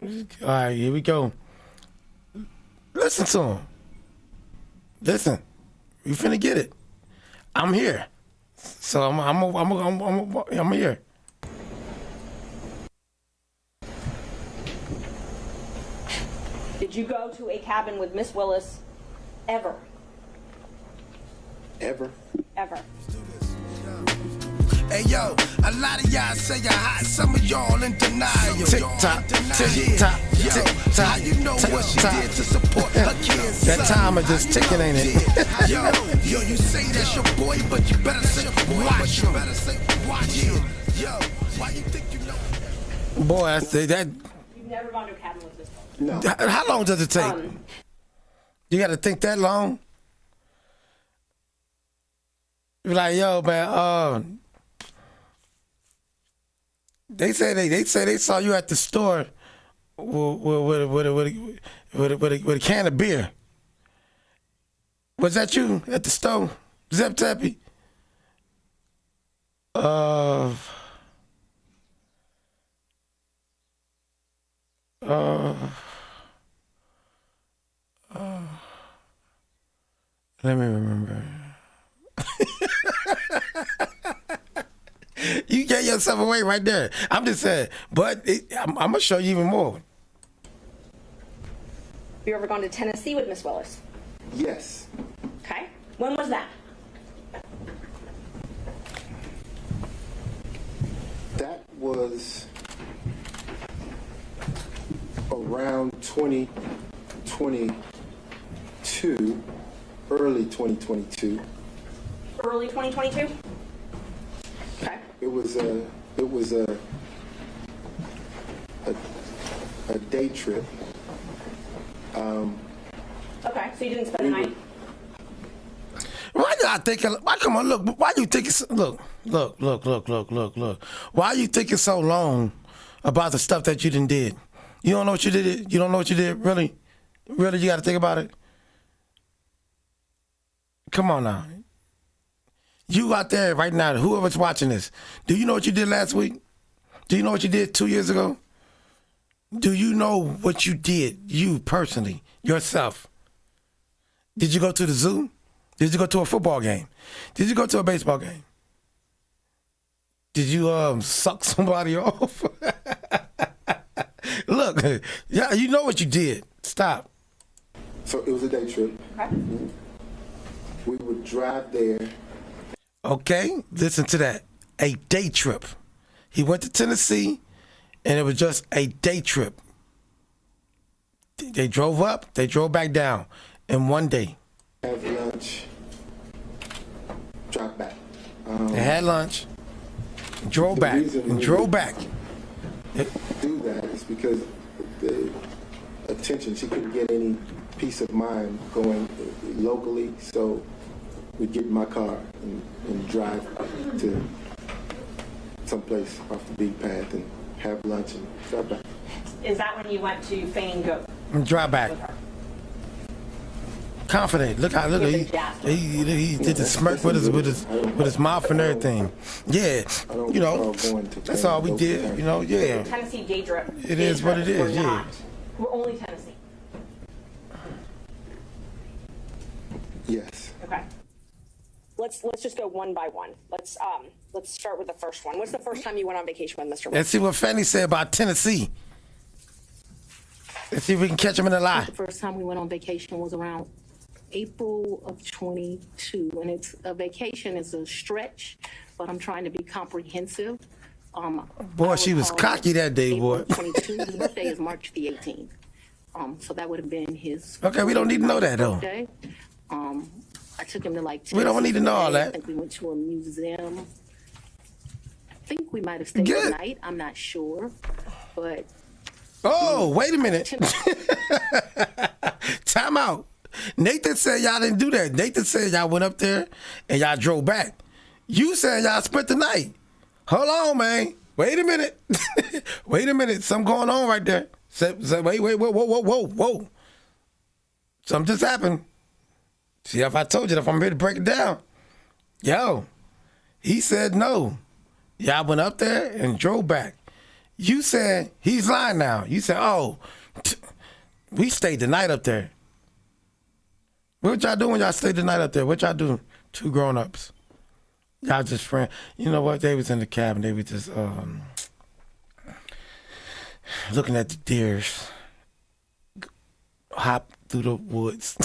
All right, here we go. Listen to him. Listen. You finna get it. I'm here. So I'm here. Did you go to a cabin with Miss Willis ever? Ever? Ever. Hey yo, a lot of y'all say you're hot, some of y'all in denial. Tick tock, tick tock, tick tock. How you know what she did to support her kids? That time is just ticking, ain't it? Yo, you say that's your boy, but you better say watch him. Watch him. Yo, why you think you know? Boy, I say that. You've never gone to a cabin with this woman? No. How long does it take? You got to think that long? Be like, yo, man. They say they saw you at the store with a can of beer. Was that you at the store, Zep Teppy? Let me remember. You gave yourself away right there. I'm just saying, but I'm gonna show you even more. You ever gone to Tennessee with Miss Willis? Yes. Okay. When was that? That was around 2022, early 2022. Early 2022? Okay. It was a day trip. Okay, so you didn't spend the night? Why y'all thinking? Why come on? Look, why you thinking? Look. Why you thinking so long about the stuff that you done did? You don't know what you did. You don't know what you did. Really, you got to think about it. Come on now. You out there right now, whoever's watching this, do you know what you did last week? Do you know what you did 2 years ago? Do you know what you did, you personally, yourself? Did you go to the zoo? Did you go to a football game? Did you go to a baseball game? Did you suck somebody off? Look, yeah, you know what you did. Stop. So it was a day trip. Okay. We would drive there. Okay, listen to that. A day trip. He went to Tennessee, and it was just a day trip. They drove up, they drove back down in one day. Have lunch, drop back. They had lunch, drove The back, reason and we drove would- back. Do that is because the attention, she couldn't get any peace of mind going locally, so we'd get in my car and drive to someplace off the beat path and have lunch and drive back. Is that when you went to Feigning Goat And drive back. with her? Confident. Look how he did the smirk with his mouth and everything. Yeah, you know, that's all we did. You know, yeah. Tennessee day trip. It is what it is, yeah. We're only Tennessee. Yes. Okay. let's just go one by one. Let's start with the first one. What's the first time you went on vacation with Mr. Wade? Let's see what Fanny said about Tennessee. Let's see if we can catch him in a lie. The first time we went on vacation was around April of 22, and it's a vacation is a stretch, but I'm trying to be comprehensive. Boy, she was cocky that day, boy. April 22. His birthday is March the 18th. So that would have been his. Okay, we don't need to know that though. Birthday. I took him to like. We don't need to know all that. I think we went to a museum. I think we might have stayed Good. the night. I'm not sure, but. Oh, wait a minute. Time out. Nathan said y'all didn't do that. Nathan said y'all went up there and y'all drove back. You said y'all spent the night. Hold on, man. Wait a minute. Wait a minute. Something going on right there. Wait, whoa. Something just happened. See, if I told you, if I'm ready to break it down. Yo, he said no. Y'all went up there and drove back. You said, he's lying now. You said, oh, we stayed the night up there. What y'all do when y'all stayed the night up there? What y'all do? Two grown-ups. Y'all just friends. You know what? They was in the cabin. They was just looking at the deers hop through the woods.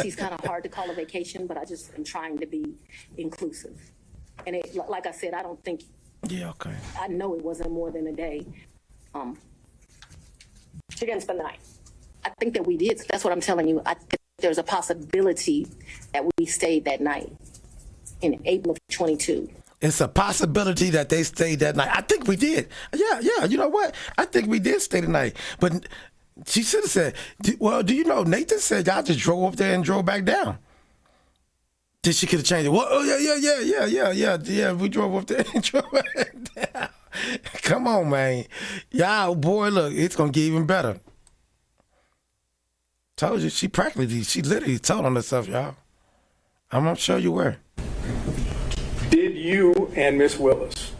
He's kind of hard to call a vacation, but I just am trying to be inclusive. And it, like I said, I don't think. Yeah, okay. I know it wasn't more than a day. She didn't spend the night. I think that we did. That's what I'm telling you. I think there's a possibility that we stayed that night in April of 22. It's a possibility that they stayed that night. I think we did. Yeah. You know what? I think we did stay the night. But she should have said, well, do you know, Nathan said y'all just drove up there and drove back down. Then she could have changed it. Well, oh, yeah. We drove up there and drove back down. Come on, man. Y'all, boy, look, it's going to get even better. Told you, she literally told on herself, y'all. I'm not sure you were. Did you and Miss Willis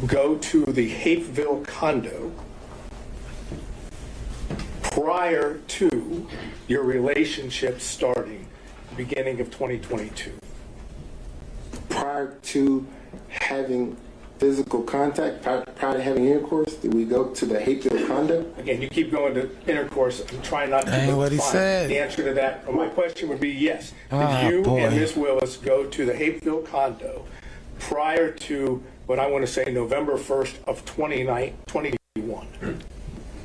go to the Hapeville condo prior to your relationship starting, beginning of 2022? Prior to having physical contact, prior to having intercourse, did we go to the Hapeville condo? Again, you keep going to intercourse. I'm trying not to Ain't what he define. said. The answer to that, my question would be yes. Ah, Did you boy. and Miss Willis go to the Hapeville condo prior to what I want to say November 1st of 2021?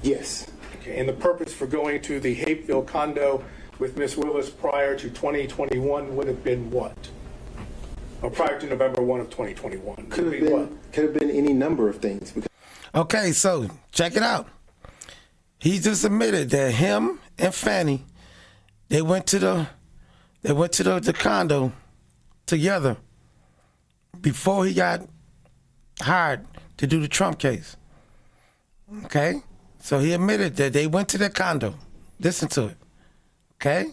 Yes. Okay, and the purpose for going to the Hapeville condo with Miss Willis prior to 2021 would have been what? Or prior to November 1 of 2021? Could have been any number of things. Okay, so check it out. He just admitted that him and Fanny, they went to the condo together before he got hired to do the Trump case. Okay? So he admitted that they went to their condo. Listen to it. Okay?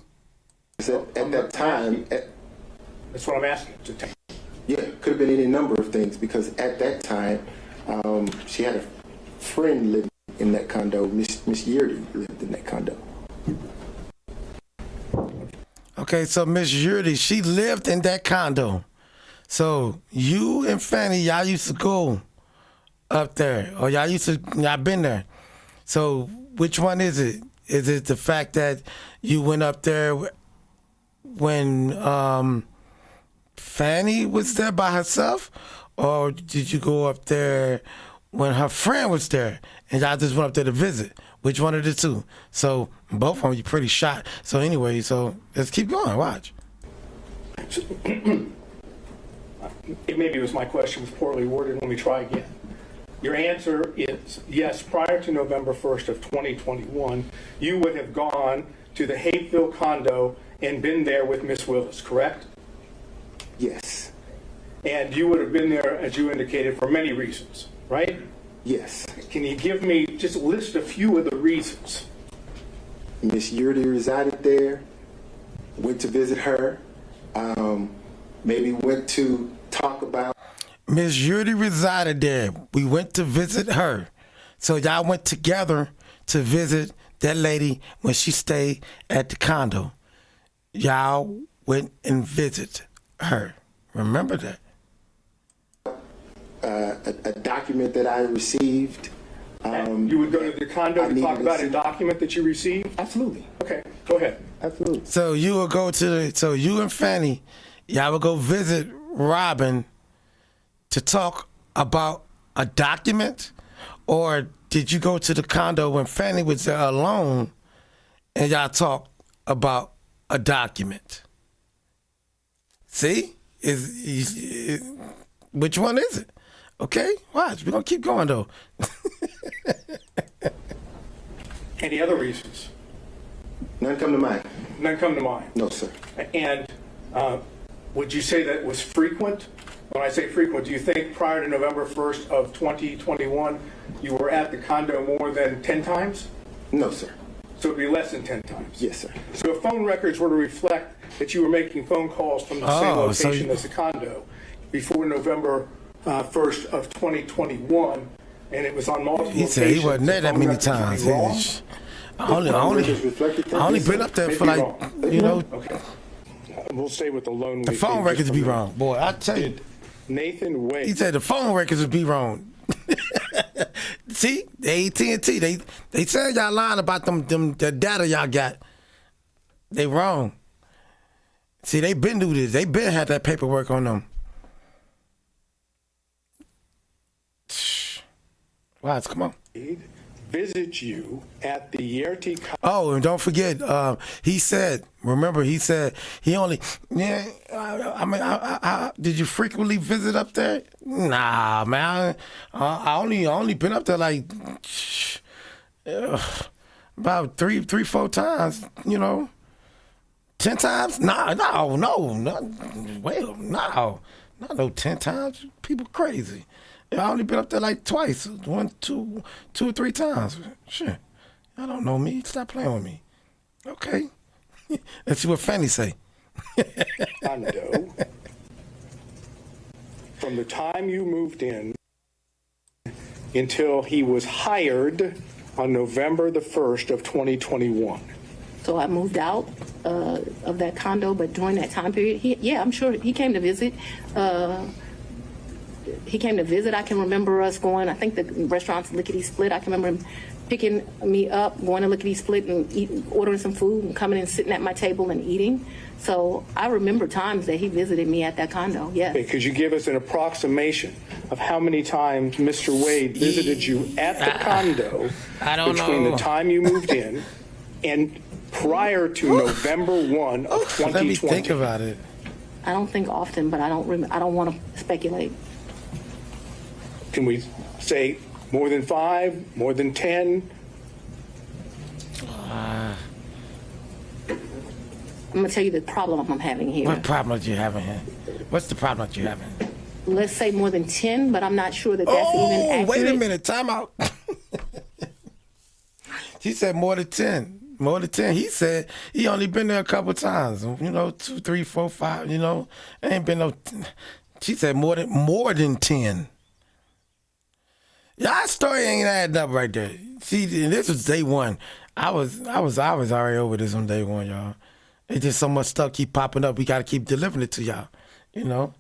At that time, That's what I'm asking. yeah, could have been any number of things because at that time, she had a friend living in that condo. Miss Yurdy lived in that condo. Okay, so Miss Yurdy, she lived in that condo. So you and Fanny, y'all used to go up there, or y'all been there. So which one is it? Is it the fact that you went up there when Fanny was there by herself, or did you go up there when her friend was there and y'all just went up there to visit? Which one of the two? So both of them, you're pretty shot. So anyway, so let's keep going. Watch. Maybe it was my question was poorly worded. Let me try again. Your answer is yes, prior to November 1st of 2021, you would have gone to the Hapeville condo and been there with Miss Willis, correct? Yes. And you would have been there, as you indicated, for many reasons, right? Yes. Can you give me, just list a few of the reasons? Miss Yurdy resided there, went to visit her, maybe went to talk about. Miss Yurdy resided there. We went to visit her. So y'all went together to visit that lady when she stayed at the condo. Y'all went and visited her. Remember that? A document that I received. You would go to the condo I to talk needed about to a see- document that you received? Absolutely. Okay, go ahead. Absolutely. So you will go so you and Fanny, y'all will go visit Robin to talk about a document? Or did you go to the condo when Fanny was there alone and y'all talked about a document? See? Which one is it? Okay, watch. We're going to keep going, though. Any other reasons? None come to mind. None come to mind. No, sir. And would you say that was frequent? When I say frequent, do you think prior to November 1st of 2021, you were at the condo more than 10 times? No, sir. So it'd be less than 10 times? Yes, sir. So if phone records were to reflect that you were making phone calls from the same Oh, so location you- as the condo before November 1st of 2021, and it was on multiple He said he wasn't there locations, that the many phone records times. would be wrong? I only been up there for like, you know, Okay. We'll stay with the lone. the phone records be wrong. Boy, I tell you. Nathan Wade. He said the phone records would be wrong. See, the AT&T, they said y'all lying about the data y'all got. They wrong. See, they been do this. They been had that paperwork on them. Watch, come on. Visit you at the Yerty. Oh, and don't forget, he said, remember, he said he only, yeah, I mean, did you frequently visit up there? Nah, man. I only been up there like about three, 4 times, you know. 10 times? No, not no 10 times. People crazy. I only been up there like twice, 2 or 3 times. Shit, I don't know me. Stop playing with me. Okay, let's see what Fanny say. Condo. From the time you moved in until he was hired on November the 1st of 2021. So I moved out of that condo, but during that time period, I'm sure he came to visit. He came to visit. I can remember us going, I think the restaurant's Lickety Split. I can remember him picking me up, going to Lickety Split and ordering some food and coming and sitting at my table and eating. So I remember times that he visited me at that condo, yes. Okay, could you give us an approximation of how many times Mr. Wade visited you at the condo I don't between know. the time you moved in and prior to November 1 of 2020? Let me think about it. I don't think often, but I don't want to speculate. Can we say more than 5, more than 10? I'm going to tell you the problem I'm having here. What problem are you having here? What's the problem that you having? Let's say more than 10, but I'm not sure that that's even accurate. Wait a minute, time out. She said more than 10. More than 10. He said he only been there a couple times. You know, 2, 3, 4, 5. You know, ain't been no. She said more than 10. Y'all story ain't adding up right there. See, this was day one. I was already over this on day one, y'all. It's just so much stuff keep popping up. We got to keep delivering it to y'all. You know.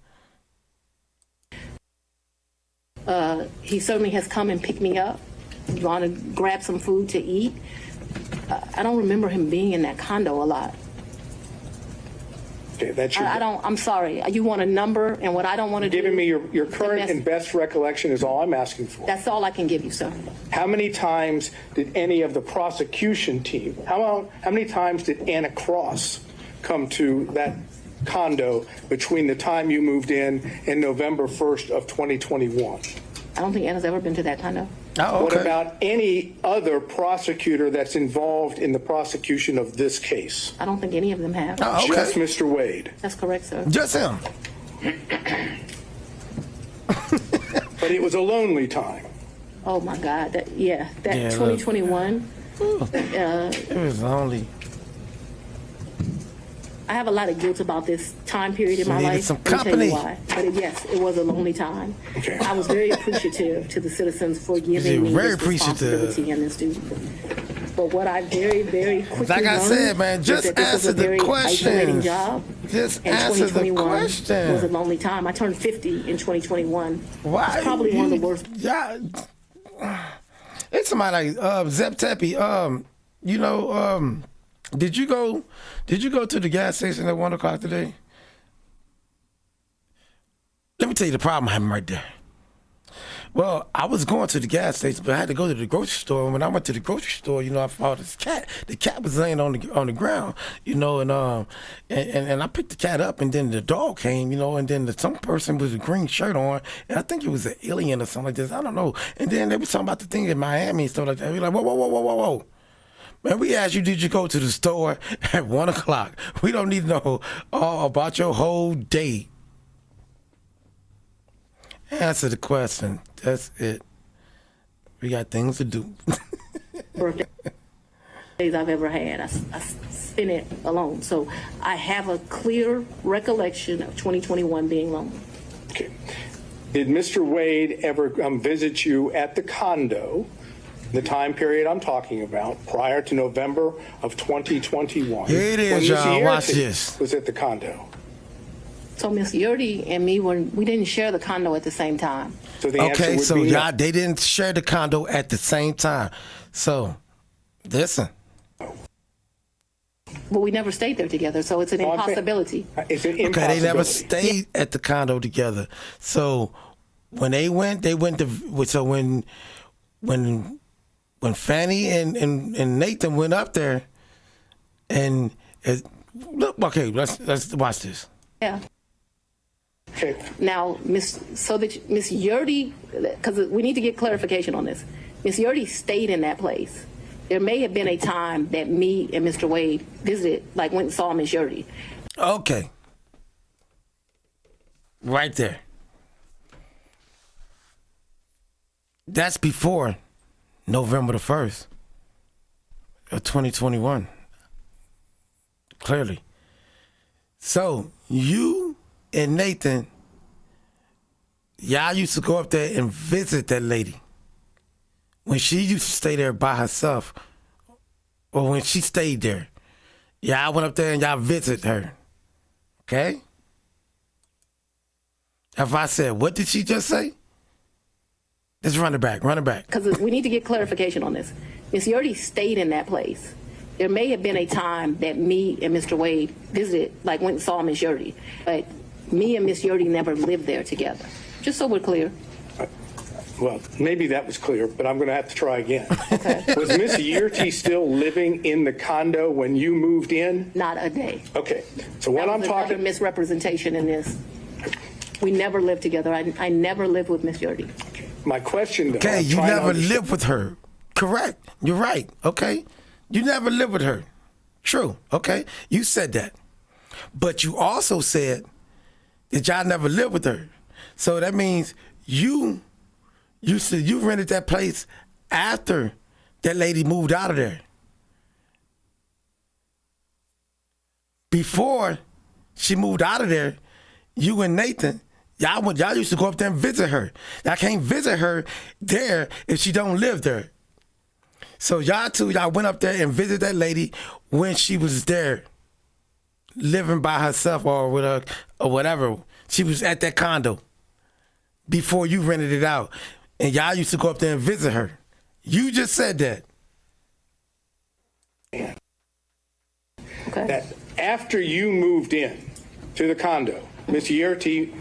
He certainly has come and picked me up, gone to grab some food to eat. I don't remember him being in that condo a lot. Okay, that's your. I'm sorry. You want a number, and what I don't want to do. Giving me your current and best recollection is all I'm asking for. That's all I can give you, sir. How many times did any of the prosecution team, how many times did Anna Cross come to that condo between the time you moved in and November 1st of 2021? I don't think Anna's ever been to that condo. Oh, okay. What about any other prosecutor that's involved in the prosecution of this case? I don't think any of them have. Oh, okay. Just Mr. Wade. That's correct, sir. Just him. But it was a lonely time. Oh my God. That Yeah, 2021. It was only. I have a lot of guilt about this time period in She my needed life. some Let me tell company. you why. But yes, it was a lonely time. Okay. I was very appreciative to the citizens for giving me very this appreciative. responsibility and this duty. But what I very, very quickly Like I learned said, man, is just that this was answer a the very isolating questions. job. Just And answer the 2021 question. was a lonely time. I turned 50 in 2021. Why? It's probably one of the worst. Yeah. It's somebody like Zep Tepe. You know, did you go to the gas station at 1 o'clock today? Let me tell you the problem I'm having right there. Well, I was going to the gas station, but I had to go to the grocery store. And when I went to the grocery store, you know, I saw this cat. The cat was laying on the ground, you know, and I picked the cat up, and then the dog came, you know, and then some person with a green shirt on, and I think it was an alien or something like this. I don't know. And then they was talking about the thing in Miami and stuff like that. We like, whoa. Man, we asked you, did you go to the store at 1 o'clock? We don't need to know all about your whole day. Answer the question. That's it. We got things to do. Birthdays I've ever had. I spent it alone. So I have a clear recollection of 2021 being lonely. Okay. Did Mr. Wade ever visit you at the condo, the time period I'm talking about, prior to November of 2021? Here it is, when Ms. y'all. Watch Yerty this. Was at the condo. So Miss Yurdy and me we didn't share the condo at the same time. So the answer Okay, would so be no. y'all, they didn't share the condo at the same time. So, listen. But we never stayed there together, so it's an Oh, I'm saying- impossibility. It's an Okay, impossibility. they never stayed at the condo together. So, when they went to. So when Fanny and Nathan went up there, and look, okay, let's watch this. Yeah. Okay. Now, Miss Yurdy, because we need to get clarification on this. Miss Yurdy stayed in that place. There may have been a time that me and Mr. Wade visited, like went and saw Miss Yurdy. Okay. Right there. That's before November the 1st of 2021. Clearly. So, you and Nathan, y'all used to go up there and visit that lady when she used to stay there by herself, or when she stayed there. Y'all went up there and y'all visited her. Okay? If I said, what did she just say? Let's run it back. Because we need to get clarification on this. Miss Yurdy stayed in that place. There may have been a time that me and Mr. Wade visited, like went and saw Miss Yurdy, but me and Miss Yurdy never lived there together. Just so we're clear. Well, maybe that was clear, but I'm going to have to try again. Okay. Was Miss Yerty still living in the condo when you moved in? Not a day. Okay. So what That I'm was another talking. misrepresentation in this. We never lived together. I never lived with Miss Yurdy. My question, though. Okay, I'm you trying to never understand- lived with her. Correct. You're right. Okay. You never lived with her. True. Okay. You said that. But you also said that y'all never lived with her. So that means you rented that place after that lady moved out of there. Before she moved out of there, you and Nathan, y'all used to go up there and visit her. Y'all can't visit her there if she don't live there. So y'all went up there and visited that lady when she was there, living by herself or with her or whatever. She was at that condo before you rented it out, and y'all used to go up there and visit her. You just said that. Okay. That after you moved in to the condo, Miss Yerty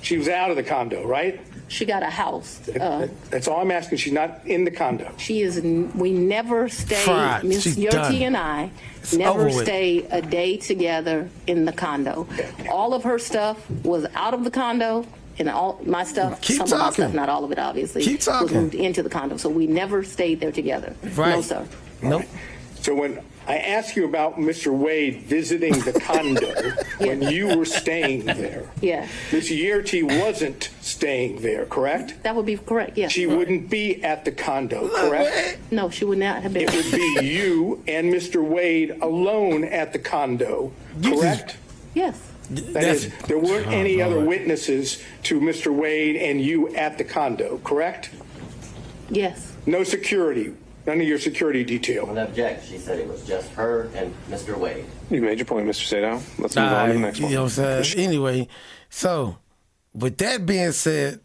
she was out of the condo, right? She got a house. That's all I'm asking. She's not in the condo. We never stayed, Fried. Miss She's Yurty done. and I It's never over with. stayed a day together in the condo. All of her stuff was out of the condo, and all my stuff, Keep some of my talking. stuff, not all of it obviously, Keep talking. was moved into the condo. So we never stayed there together. Right. No, sir. Nope. So when I asked you about Mr. Wade visiting the condo when you were staying there, Yeah, Miss Yerty wasn't staying there, correct? that would be correct, yes. She wouldn't be at the condo, correct? No, she would not have been. It would be you and Mr. Wade alone at the condo, correct? Yes. That is, there weren't any other witnesses to Mr. Wade and you at the condo, correct? Yes. No security None of your security detail. I'm gonna object. She said it was just her and Mr. Wade. You made your point, Mr. Sadow. Let's move on to the next one. You know what I'm saying? Anyway, so with that being said,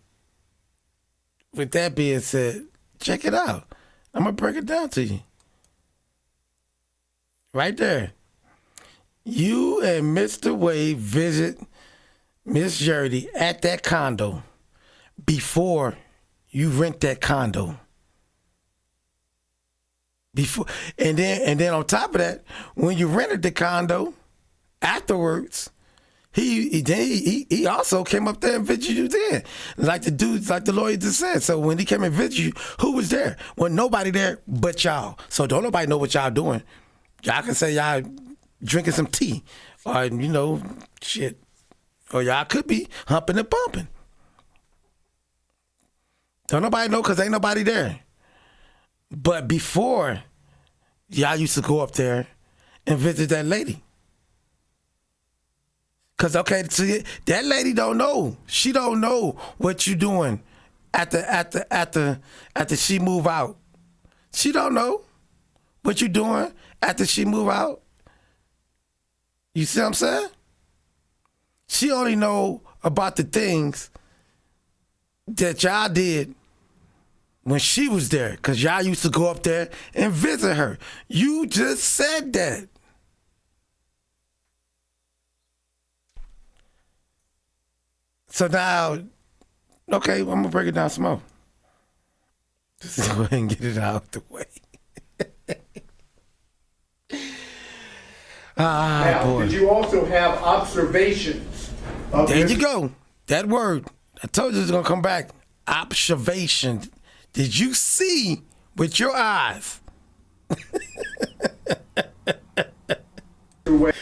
check it out. I'm gonna break it down to you. Right there. You and Mr. Wade visit Miss Jurdy at that condo before you rent that condo. Before and then on top of that, when you rented the condo, afterwards, he also came up there and visited you there. Like the lawyer just said. So when he came and visited you, who was there? Well, nobody there but y'all. So don't nobody know what y'all doing. Y'all can say y'all drinking some tea or, shit. Or y'all could be humping and bumping. Don't nobody know because ain't nobody there. But before, y'all used to go up there and visit that lady. Cause see, that lady don't know. She don't know what you doing after she move out. She don't know what you doing after she move out. You see what I'm saying? She only know about the things that y'all did when she was there, because y'all used to go up there and visit her. You just said that. So now, okay, I'm going to break it down some more. Just go ahead and get it out the way. Now, boy. did you also have observations of There this? you go. That word. I told you it's going to come back. Observation. Did you see with your eyes? Wade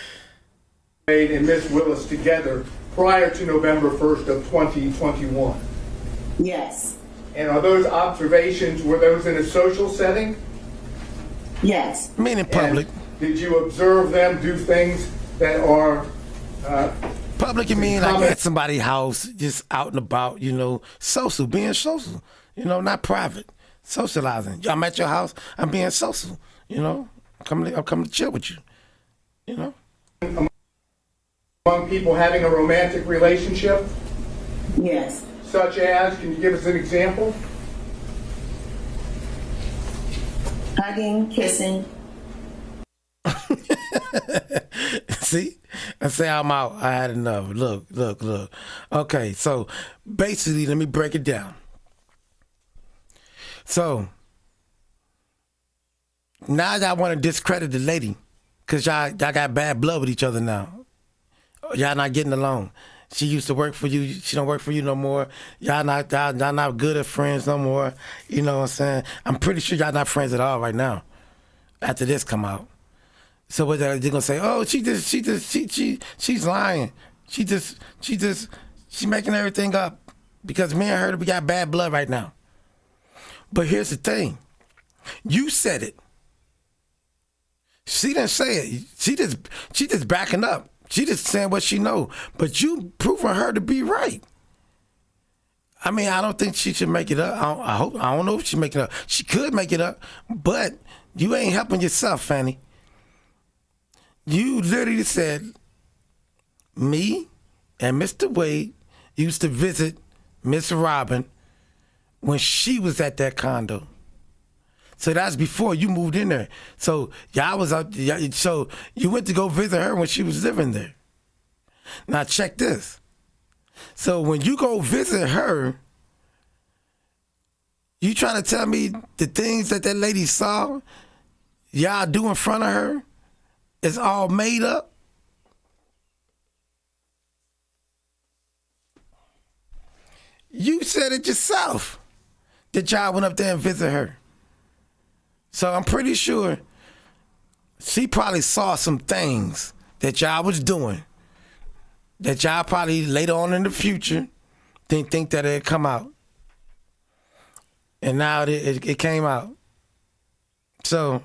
and Miss Willis together prior to November 1st of 2021? Yes. And are those observations, were those in a social setting? Yes. Meaning public. And did you observe them do things that are Public, you mean like at somebody's house, just out and about, social, being social, not private, socializing. I'm at your house, I'm being social, I'm coming to chill with you, among people having a romantic relationship? Yes. Such as, can you give us an example? Hugging, kissing. See? I say I'm out. I had enough. Look. Okay, so basically, let me break it down. So, now y'all want to discredit the lady because y'all got bad blood with each other now. Y'all not getting along. She used to work for you. She don't work for you no more. Y'all not good at friends no more. You know what I'm saying? I'm pretty sure y'all not friends at all right now after this come out. So what they're gonna say? Oh, she's lying. She's making everything up because me and her, we got bad blood right now. But here's the thing: you said it. She didn't say it. She just backing up. She just saying what she know. But you proving her to be right. I mean, I don't think she should make it up. I don't know if she make it up. She could make it up, but you ain't helping yourself, Fanny. You literally said, me and Mr. Wade used to visit Miss Robin when she was at that condo. So that's before you moved in there. So y'all was out. So you went to go visit her when she was living there. Now check this. So when you go visit her, you trying to tell me the things that lady saw y'all do in front of her is all made up? You said it yourself that y'all went up there and visit her. So I'm pretty sure she probably saw some things that y'all was doing that y'all probably later on in the future didn't think that it'd come out. And now it came out. So,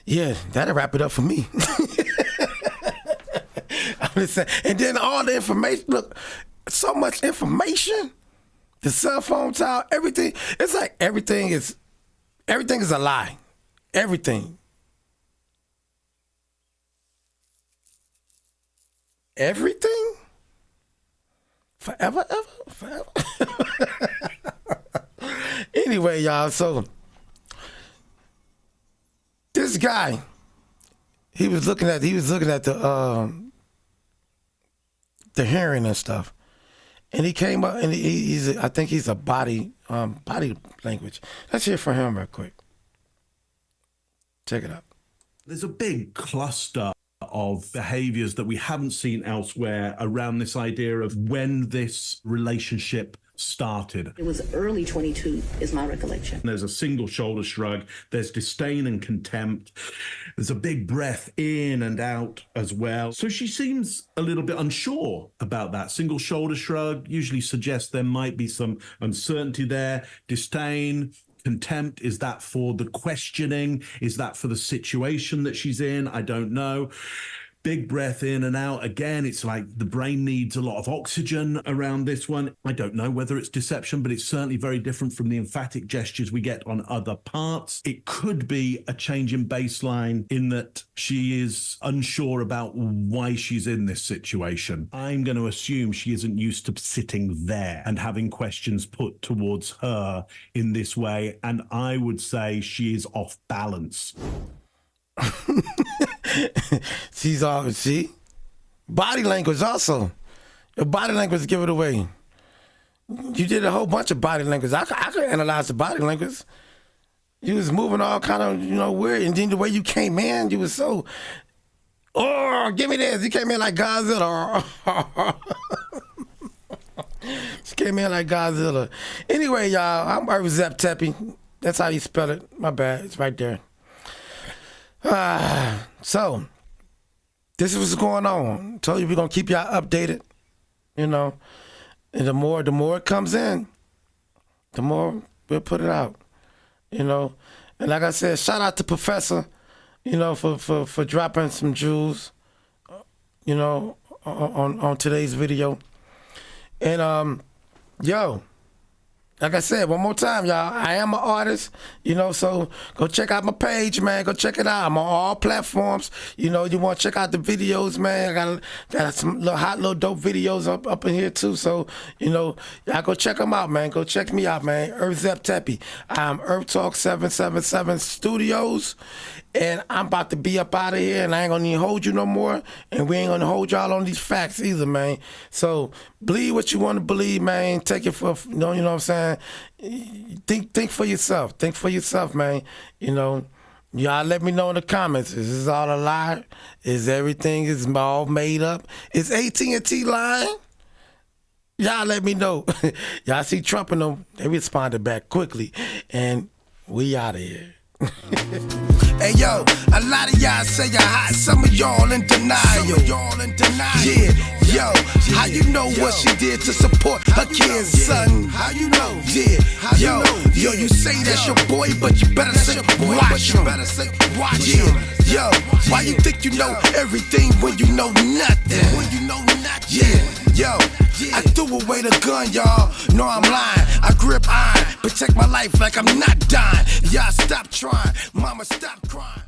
yeah, that'll wrap it up for me. I'm just saying. And then all the information, look, so much information, the cell phone tower, everything. It's like everything is Everything is a lie. Everything. Everything? Forever, ever? Forever? Anyway, y'all, so this guy, he was looking at the hearing and stuff. And he came up, and I think he's a body language. Let's hear from him real quick. Check it out. There's a big cluster of behaviors that we haven't seen elsewhere around this idea of when this relationship started. It was early 22 is my recollection. There's a single shoulder shrug. There's disdain and contempt. There's a big breath in and out as well. So she seems a little bit unsure about that. Single shoulder shrug usually suggests there might be some uncertainty there. Disdain, contempt, is that for the questioning? Is that for the situation that she's in? I don't know. Big breath in and out. Again, it's like the brain needs a lot of oxygen around this one. I don't know whether it's deception, but it's certainly very different from the emphatic gestures we get on other parts. It could be a change in baseline in that she is unsure about why she's in this situation. I'm going to assume she isn't used to sitting there and having questions put towards her in this way. And I would say she is off balance. She's all, see? Body language also. Your body language give it away. You did a whole bunch of body language. I could analyze the body language. You was moving all kind of, weird. And then the way you came in, you was so, oh, give me this. You came in like Godzilla. She came in like Godzilla. Anyway, y'all, I'm Irv Zep Tepe. That's how you spell it. My bad. It's right there. So, this is what's going on. Told you we're going to keep y'all updated, And the more it comes in, the more we'll put it out, And like I said, shout out to Professor, for dropping some jewels, on today's video. And, like I said, one more time, y'all, I am an artist, so go check out my page, man. Go check it out. I'm on all platforms. You want to check out the videos, man. I got some little dope videos up in here, too. So, y'all go check them out, man. Go check me out, man. Irv Zep Tepe. I'm Irv Talk 777 Studios, and I'm about to be up out of here, and I ain't going to even hold you no more, and we ain't going to hold y'all on these facts either, man. So, believe what you want to believe, man. Take it for, you know what I'm saying? Think for yourself. Think for yourself, man. Y'all let me know in the comments. Is this all a lie? Is everything is all made up? Is AT&T lying? Y'all let me know. Y'all see Trump and them, they responded back quickly. And we out of here. Hey yo, a lot of y'all say you're hot, some of y'all in denial. Yeah, yo, how you know what she did to support her kid's son? How you know? Yeah, yo, you say that's your boy, but you better say watch him. Yeah, yo, why you think you know everything when you know nothing? Yeah, yo, I threw away the gun, y'all. No, I'm lying. I grip iron, protect my life like I'm not dying. Y'all stop trying, mama stop crying.